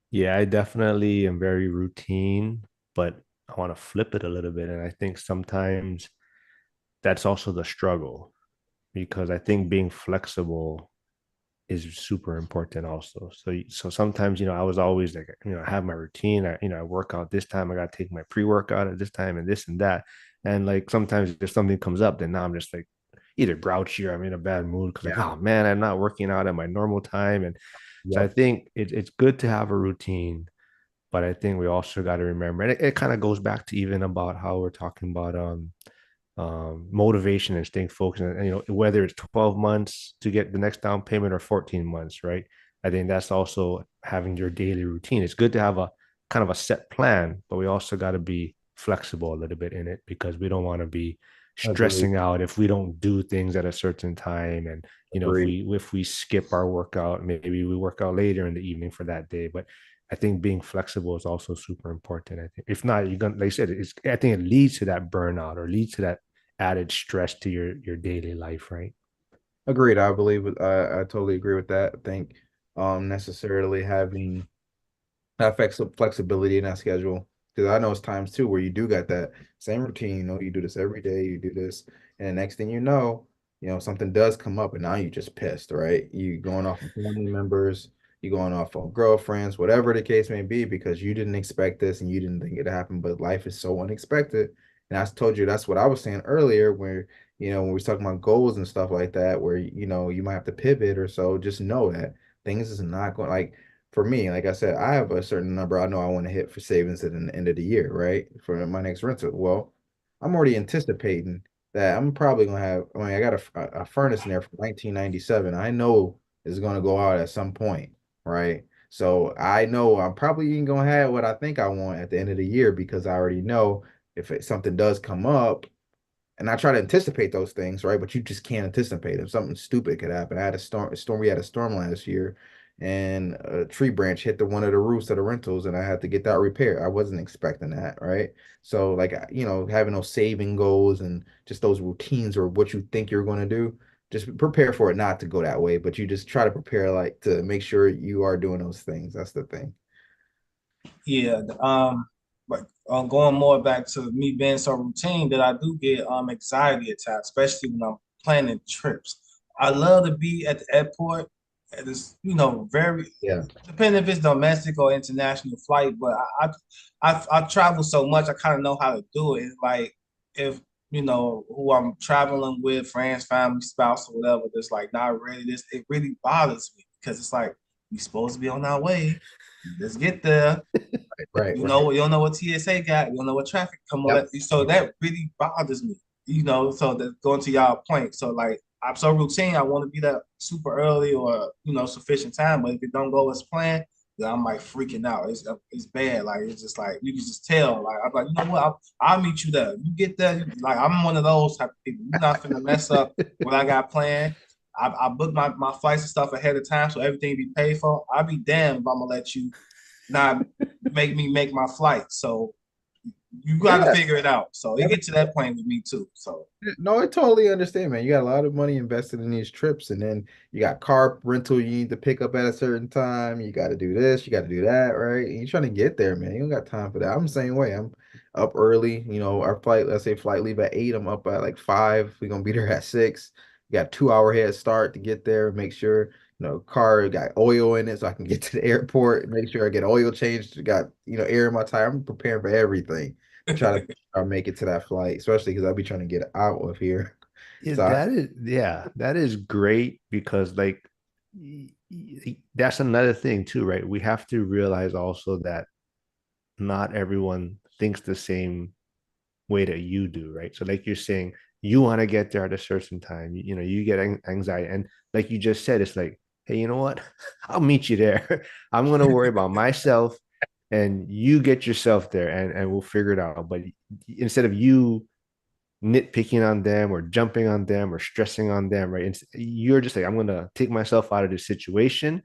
Yeah, I definitely am very routine, but I want to flip it a little bit. And I think sometimes that's also the struggle because I think being flexible is super important also. So sometimes, I was always like, I have my routine. I work out this time. I got to take my pre-workout at this time and this and that. And like sometimes if something comes up, then now I'm just like either grouchy or I'm in a bad mood because like, Yeah. oh man, I'm not working out at my normal time. And so Yep. I think it's good to have a routine, But I think we also got to remember, and it kind of goes back to even about how we're talking about motivation and staying focused. And, whether it's 12 months to get the next down payment or 14 months, right? I think that's also having your daily routine. It's good to have a kind of a set plan, but we also got to be flexible a little bit in it because we don't want to be Agreed. stressing out if we don't do things at a certain time. And if Agreed. we skip our workout, maybe we work out later in the evening for that day. But I think being flexible is also super important. I think if not, you're gonna, like I said, I think it leads to that burnout or leads to that added stress to your daily life, right? Agreed. I believe I totally agree with that. I think necessarily having that flexibility in that schedule. Because I know it's times too where you do got that same routine. You do this every day, you do this, and the next thing something does come up, and now you're just pissed, right? You going off of family members, you going off on girlfriends, whatever the case may be, because you didn't expect this and you didn't think it'd happen. But life is so unexpected, and I told you that's what I was saying earlier, where when we was talking about goals and stuff like that, where you might have to pivot or so. Just know that things is not going like for me, like I said, I have a certain number I know I want to hit for savings at the end of the year, right? For my next rental. Well, I'm already anticipating that I'm probably gonna have. I mean, I got a furnace in there from 1997. I know it's gonna go out at some point, right? So I know I'm probably ain't gonna have what I think I want at the end of the year because I already know if something does come up, and I try to anticipate those things, right? But you just can't anticipate them. Something stupid could happen. I had a storm. We had a storm last year, and a tree branch hit one of the roofs of the rentals, and I had to get that repaired. I wasn't expecting that, right? So, like, having those saving goals and just those routines or what you think you're going to do, just prepare for it not to go that way. But you just try to prepare, like, to make sure you are doing those things. That's the thing. Yeah, but going more back to me being so routine that I do get anxiety attacks, especially when I'm planning trips. I love to be at the airport. And it's very Yeah. depending if it's domestic or international flight, but I travel so much, I kind of know how to do it. Like if who I'm traveling with, friends, family, spouse, or whatever, that's like not ready. This it really bothers me because it's like we supposed to be on our way. Let's get there. Right. You don't know what TSA got. You don't know what traffic come on. Yep. So that really bothers me. So that going to y'all point. So like I'm so routine. I want to be there super early or sufficient time. But if it don't go as planned, then I'm like freaking out. It's bad. Like it's just like you can just tell. Like I'm like what? I'll meet you there. You get there. Like I'm one of those type of people. You're not finna mess up what I got planned. I booked my flights and stuff ahead of time, so everything be paid for. I'll be damned if I'm gonna let you not make me make my flight. So you got to Yeah. figure it out. So it get to that point with me too. So No, I totally understand, man. You got a lot of money invested in these trips, and then you got car rental you need to pick up at a certain time. You got to do this, you got to do that, right? And you're trying to get there, man. You don't got time for that. I'm the same way. I'm up early. Our flight, let's say flight leave at 8. I'm up at like 5. We're gonna be there at 6. You got 2 hour head start to get there. Make sure car got oil in it so I can get to the airport. Make sure I get oil changed. Got air in my tire. I'm preparing for everything to try to make it to that flight, especially because I'll be trying to get out of here. Yeah, So that is great because like that's another thing too, right? We have to realize also that not everyone thinks the same way that you do, right? So like you're saying, you want to get there at a certain time. You get anxiety, and like you just said, it's like, hey, you know what? I'll meet you there. I'm gonna worry about myself, and you get yourself there, and we'll figure it out. But instead of you nitpicking on them or jumping on them or stressing on them, right? And you're just like, I'm gonna take myself out of this situation,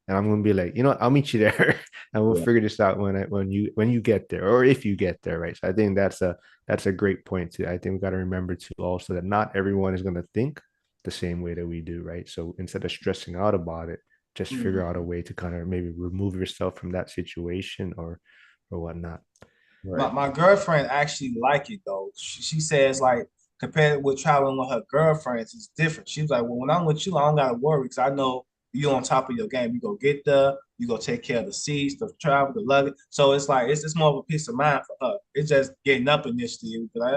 and I'm gonna be like, I'll meet you there, and we'll yeah, figure this out when you get there, or if you get there, right? So I think that's a great point too. I think we got to remember too also that not everyone is gonna think the same way that we do, right? So instead of stressing out about it, just figure out a mhm. way to kind of maybe remove yourself from that situation or whatnot. my, right. my girlfriend actually like it though. She says like compared with traveling with her girlfriends, it's different. She was like, well, when I'm with you, I don't gotta worry because I know you on top of your game. You go get there, you go take care of the seats, the travel, the luggage. So it's like it's just more of a peace of mind for her. It's just getting up initially. Be like,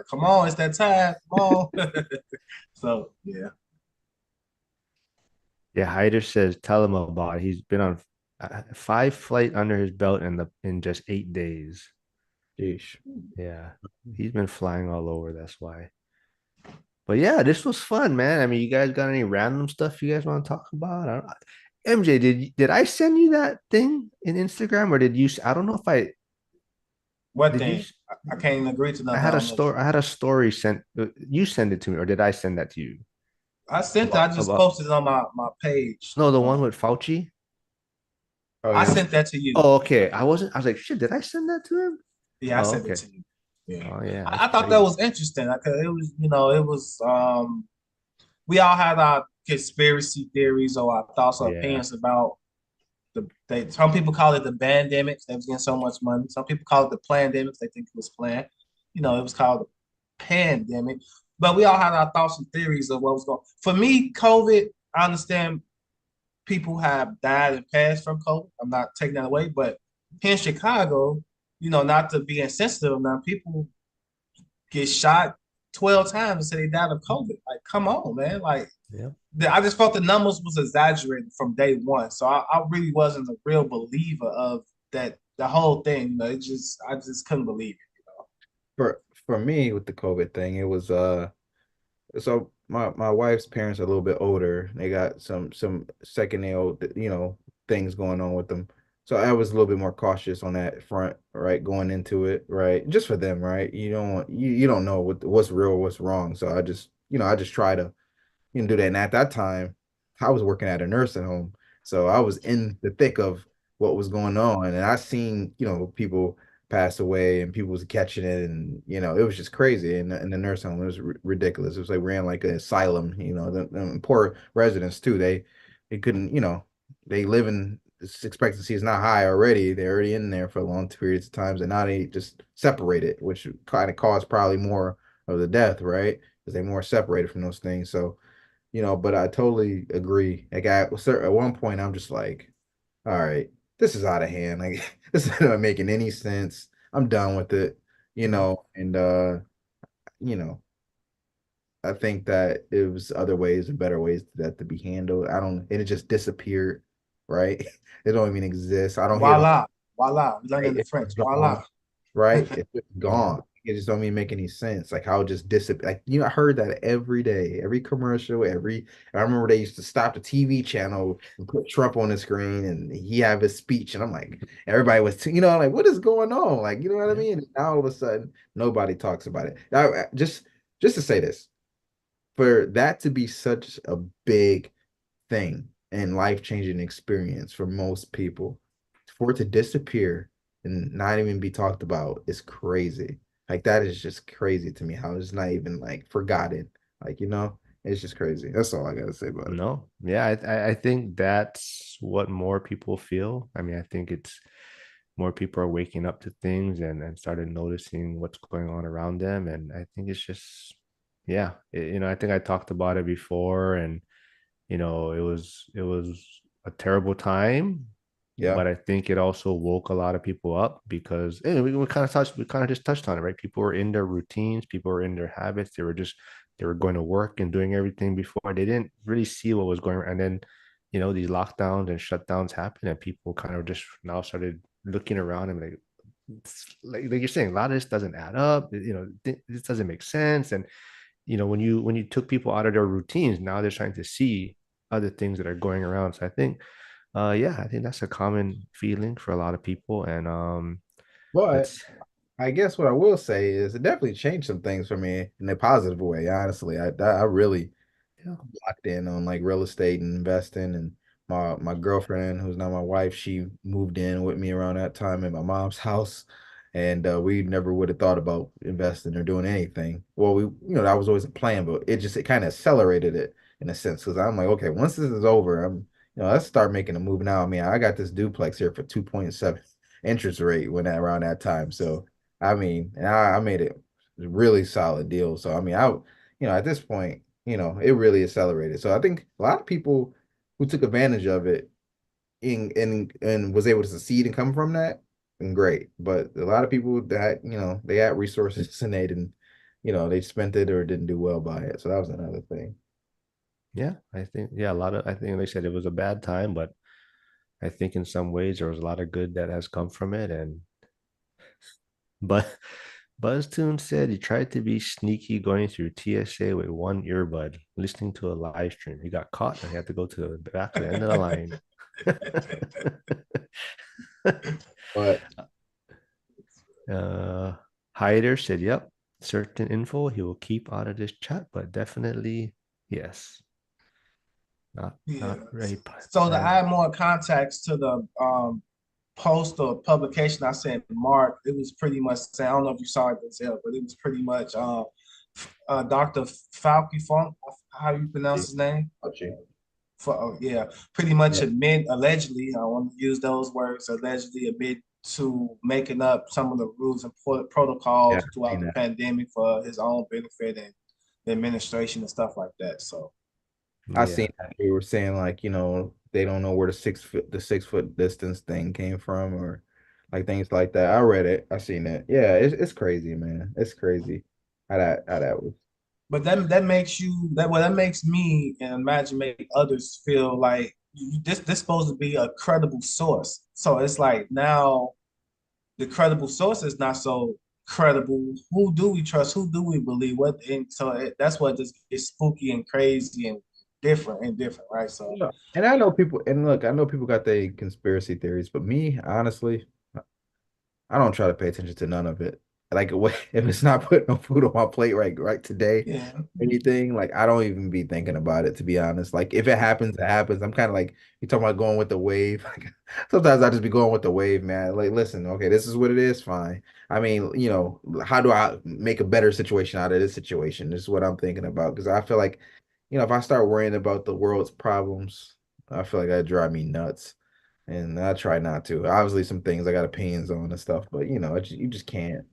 come on, it's that time. Come on. So yeah. Yeah, Hyder says tell him about it. He's been on five flight under his belt in just 8 days. Sheesh. Yeah, he's been flying all over. That's why. But yeah, this was fun, man. I mean, you guys got any random stuff you guys want to talk about? MJ, did I send you that thing in Instagram or did you? I don't know if I What did. You? thing? I can't even agree to I nothing had a on this. story. I had a story sent. You send it to me, or did I send that to you? I sent that. I just About posted it on my page. no, the one with Fauci. Oh I yeah. sent that to you. Oh, okay. I wasn't. I was like, shit. Did I send that to him? Yeah, I Oh, sent it okay. to you. Yeah, Oh, yeah. That's I thought that crazy. was interesting. Cause it was, it was. We all had our conspiracy theories or our thoughts or Yeah. opinions about some people call it the pandemics. They was getting so much money. Some people call it the plandemics. They think it was planned. It was called the pandemic. But we all had our thoughts and theories of what was going. For me, COVID. I understand people have died and passed from COVID. I'm not taking that away, but here in Chicago, not to be insensitive, now people get shot 12 times and say they died of COVID. Like, come on, man. Like, Yeah. I just felt the numbers was exaggerated from day one. So I really wasn't a real believer of that the whole thing. I just couldn't believe it. For me with the COVID thing, it was so my wife's parents are a little bit older. They got some second things going on with them. So I was a little bit more cautious on that front, right? Going into it, right? Just for them, right? You don't know what's real, what's wrong. So I just try to do that. And at that time, I was working at a nursing home. So I was in the thick of what was going on. And I seen, people pass away and people was catching it. And, it was just crazy. In the nursing home, it was ridiculous. It was like ran like an asylum, the poor residents too. They couldn't, they live in this expectancy is not high already. They're already in there for long periods of times. And now they just separated, which kind of caused probably more of the death, right? Because they're more separated from those things. So, but I totally agree. Like at one point, I'm just like, all right, this is out of hand. Like this is not making any sense. I'm done with it, Yeah. and you know, I think that it was other ways and better ways that to be handled. I don't, and it just disappeared, right? It don't even exist. I don't hear the Voila. Voila. We learned in right. the It's French. gone, Voila. right? It's just Yeah. gone. It just don't even make any sense. Like how it just disappear. Like I heard that every day, every commercial, every. I remember they used to stop the TV channel and put Trump on the screen, and he have his speech, and I'm like, everybody was, like, what is going on? Like, you know what I Yeah. mean? And now all of a sudden, nobody talks about it. Just to say this, for that to be such a big thing and life-changing experience for most people, for it to disappear and not even be talked about is crazy. Like that is just crazy to me how it's not even like forgotten. Like, it's just crazy. That's all I gotta say about it. No. Yeah. I think that's what more people feel. I mean, I think it's more people are waking up to things and started noticing what's going on around them. And I think it's just, yeah, I think I talked about it before and it was a terrible time, Yeah. but I think it also woke a lot of people up because we kind of just touched on it, right? People were in their routines, people were in their habits, they were going to work and doing everything before. They didn't really see what was going on. And then, these lockdowns and shutdowns happened, and people kind of just now started looking around and like you're saying, a lot of this doesn't add up. This doesn't make sense. And when you took people out of their routines, now they're trying to see other things that are going around. So I think yeah, I think that's a common feeling for a lot of people. And But it's I guess what I will say is it definitely changed some things for me in a positive way. Honestly, I really yeah. locked in on like real estate and investing, and my girlfriend, who's now my wife, she moved in with me around that time at my mom's house, and we never would have thought about investing or doing anything. Well, that was always a plan, but it kind of accelerated it in a sense because I'm like, okay, once this is over, let's start making a move now. I mean, I got this duplex here for 2.7 interest rate when around that time. So I mean, and I made it a really solid deal. So I mean, at this point, it really accelerated. So I think a lot of people who took advantage of it and was able to succeed and come from that, and great. But a lot of people that, they had resources and they didn't, they spent it or didn't do well by it. So that was another thing. Yeah, I think yeah, a lot of I think they said it was a bad time, but I think in some ways there was a lot of good that has come from it. And but BuzzTune said he tried to be sneaky going through TSA with one earbud, listening to a live stream. He got caught and he had to go to the back to the end of the line. But uh, Hyder said, "Yep, certain info he will keep out of this chat, but definitely yes, not Yeah. rape." So to And add more context to the post or publication I sent Mark, it was pretty much saying, I don't know if you saw it Denzel, but it was pretty much Dr. Falky Funk, how you pronounce his name? For, yeah, pretty much yeah, admit allegedly, I want to use those words, allegedly admit to making up some of the rules and yeah, protocols I've throughout seen the that. pandemic for his own benefit and the administration and stuff like that. So I seen yeah, that they were saying like, they don't know where the 6 foot distance thing came from or like things like that. I read it. I seen it. Yeah, it's crazy, man. It's crazy how that was. but that makes you that well that makes me and imagine make others feel like this supposed to be a credible source. So it's like now the credible source is not so credible. Who do we trust? Who do we believe? What? And so that's what just gets spooky and crazy and different, right? So Yeah. And I know people, and look, I know people got their conspiracy theories, but me, honestly, I don't try to pay attention to none of it. Like if it's not putting no food on my plate right today, yeah, anything, like I don't even be thinking about it to be honest. Like if it happens, it happens. I'm kind of like you talking about going with the wave. Like sometimes I just be going with the wave, man. Like listen, okay, this is what it is, fine. I mean, how do I make a better situation out of this situation? This is what I'm thinking about because I feel like, if I start worrying about the world's problems, I feel like that drive me nuts. And I try not to. Obviously, some things I got opinions on and stuff, but you just can't,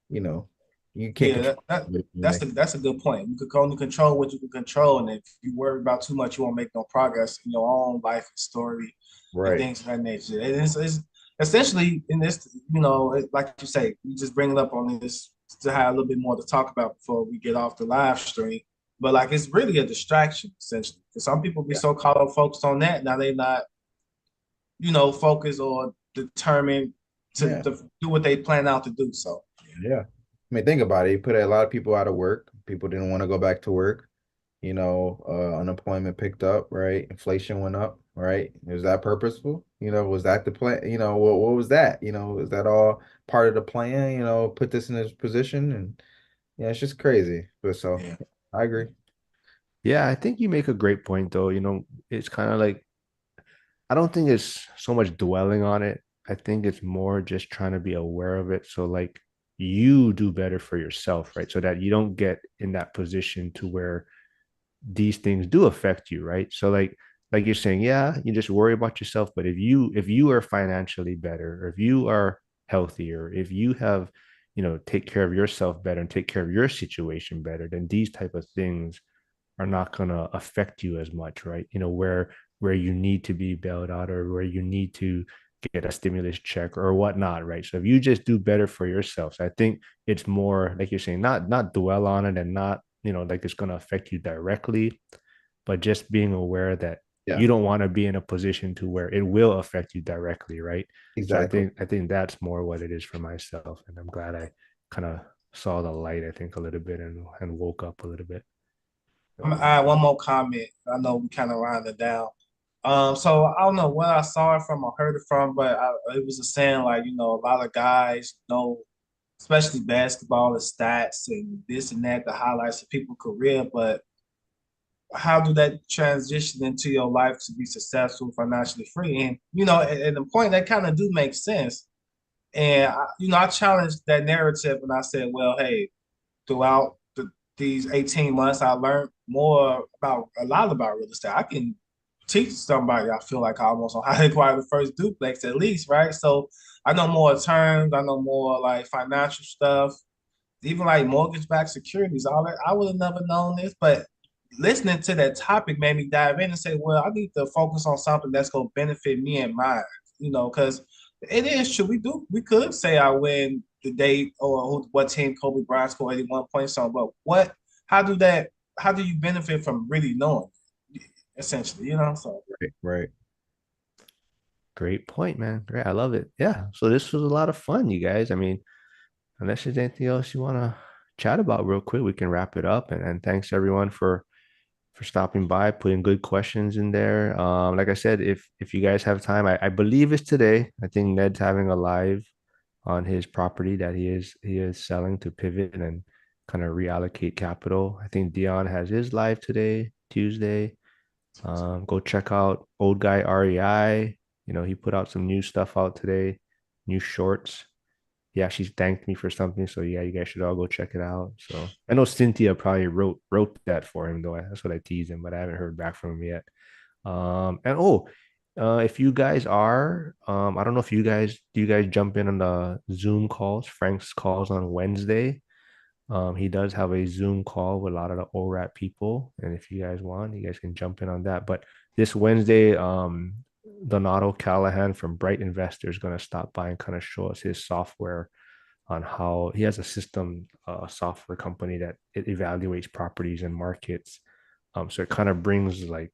you know, you can't yeah. control it That's anyway. that's a good point. You could only control what you can control, and if you worry about too much, you won't make no progress in your own life and story and Right. things of that nature. And it's essentially in this, like you say, you just bring it up on this to have a little bit more to talk about before we get off the live stream. But like it's really a distraction essentially. Because some people be Yeah. so caught up focused on that now they not focused or determined Yeah. to do what they plan out to do. So Yeah. I mean, think about it. You put a lot of people out of work. People didn't want to go back to work. Unemployment picked up, right? Inflation went up, right? Was that purposeful? Was that the plan? What was that? Is that all part of the plan? Put this in this position, and yeah, it's just crazy. But so yeah. I agree. yeah. I think you make a great point, though. It's kind of like I don't think it's so much dwelling on it. I think it's more just trying to be aware of it. So like you do better for yourself, right? So that you don't get in that position to where these things do affect you, right? So like you're saying, yeah, you just worry about yourself, but if you are financially better, or if you are healthier, if you have, take care of yourself better and take care of your situation better, then these type of things are not going to affect you as much, right? Where you need to be bailed out or where you need to get a stimulus check or whatnot, right? So if you just do better for yourself, so I think it's more like you're saying, not dwell on it and not, like it's going to affect you directly, but just being aware that Yeah, you don't want to be in a position to where it will affect you directly, right? So I exactly. think I think that's more what it is for myself, and I'm glad I kind of saw the light, I think, a little bit and woke up a little bit. I'm gonna add one more comment. I know we kind of rounded down. So I don't know where I saw it from or heard it from, but it was a saying like, a lot of guys know, especially basketball, the stats and this and that, the highlights of people's career, but how do that transition into your life to be successful, financially free? And, at the point that kind of do make sense. And, I challenged that narrative and I said, well, hey, throughout these 18 months, I learned a lot about real estate. I can teach somebody, I feel like almost on how to acquire the first duplex at least, right? So I know more terms, I know more like financial stuff, even like mortgage-backed securities, all that. I would have never known this, but listening to that topic made me dive in and say, well, I need to focus on something that's going to benefit me and mine, because it is true. We could say I win the date or what team Kobe Bryant scored 81 points on, but how do that, how do you benefit from really knowing, essentially, so. Right, right. Great point, man. Great. I love it. Yeah. So this was a lot of fun, you guys. I mean, unless there's anything else you want to chat about real quick, we can wrap it up. And thanks everyone for stopping by, putting good questions in there. Like I said, if you guys have time, I believe it's today. I think Ned's having a live on his property that he is selling to pivot and kind of reallocate capital. I think Dion has his live today, Tuesday. Go check out Old Guy REI. He put out some new stuff out today, new shorts. Yeah, she's thanked me for something. So yeah, you guys should all go check it out. So I know Cynthia probably wrote that for him though. That's what I teased him, but I haven't heard back from him yet. And if you guys are, I don't know if you guys jump in on the Zoom calls, Frank's calls on Wednesday. He does have a Zoom call with a lot of the ORAT people, and if you guys want, you guys can jump in on that. But this Wednesday, Donato Callahan from Bright Investor is going to stop by and kind of show us his software on how he has a system, software company that it evaluates properties and markets. So it kind of brings like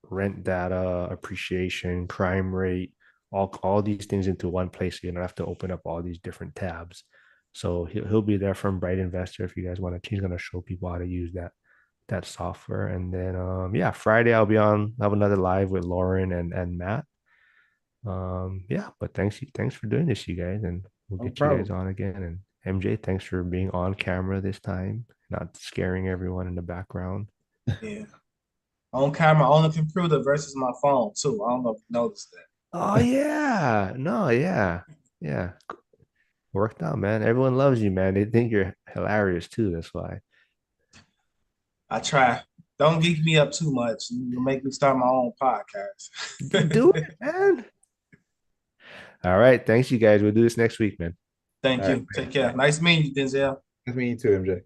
rent data, appreciation, crime rate, all these things into one place. So you don't have to open up all these different tabs. So he'll be there from Bright Investor if you guys want to. He's gonna show people how to use that software. And then yeah, Friday I'll have another live with Lauren and Matt. Yeah, but thanks for doing this, you guys, and we'll No get you guys problem. on again. And MJ, thanks for being on camera this time, not scaring everyone in the background. Yeah. On camera, on the computer versus my phone too. I don't know if you noticed that. Oh yeah. No, yeah. Yeah. Worked out, man. Everyone loves you, man. They think you're hilarious too. That's why. I try. Don't geek me up too much. You'll make me start my own Do podcast. it, man. All right. Thanks, you guys. We'll do this next week, man. Thank All right. you. Take care. Nice meeting you, Denzel. Nice meeting you too, MJ.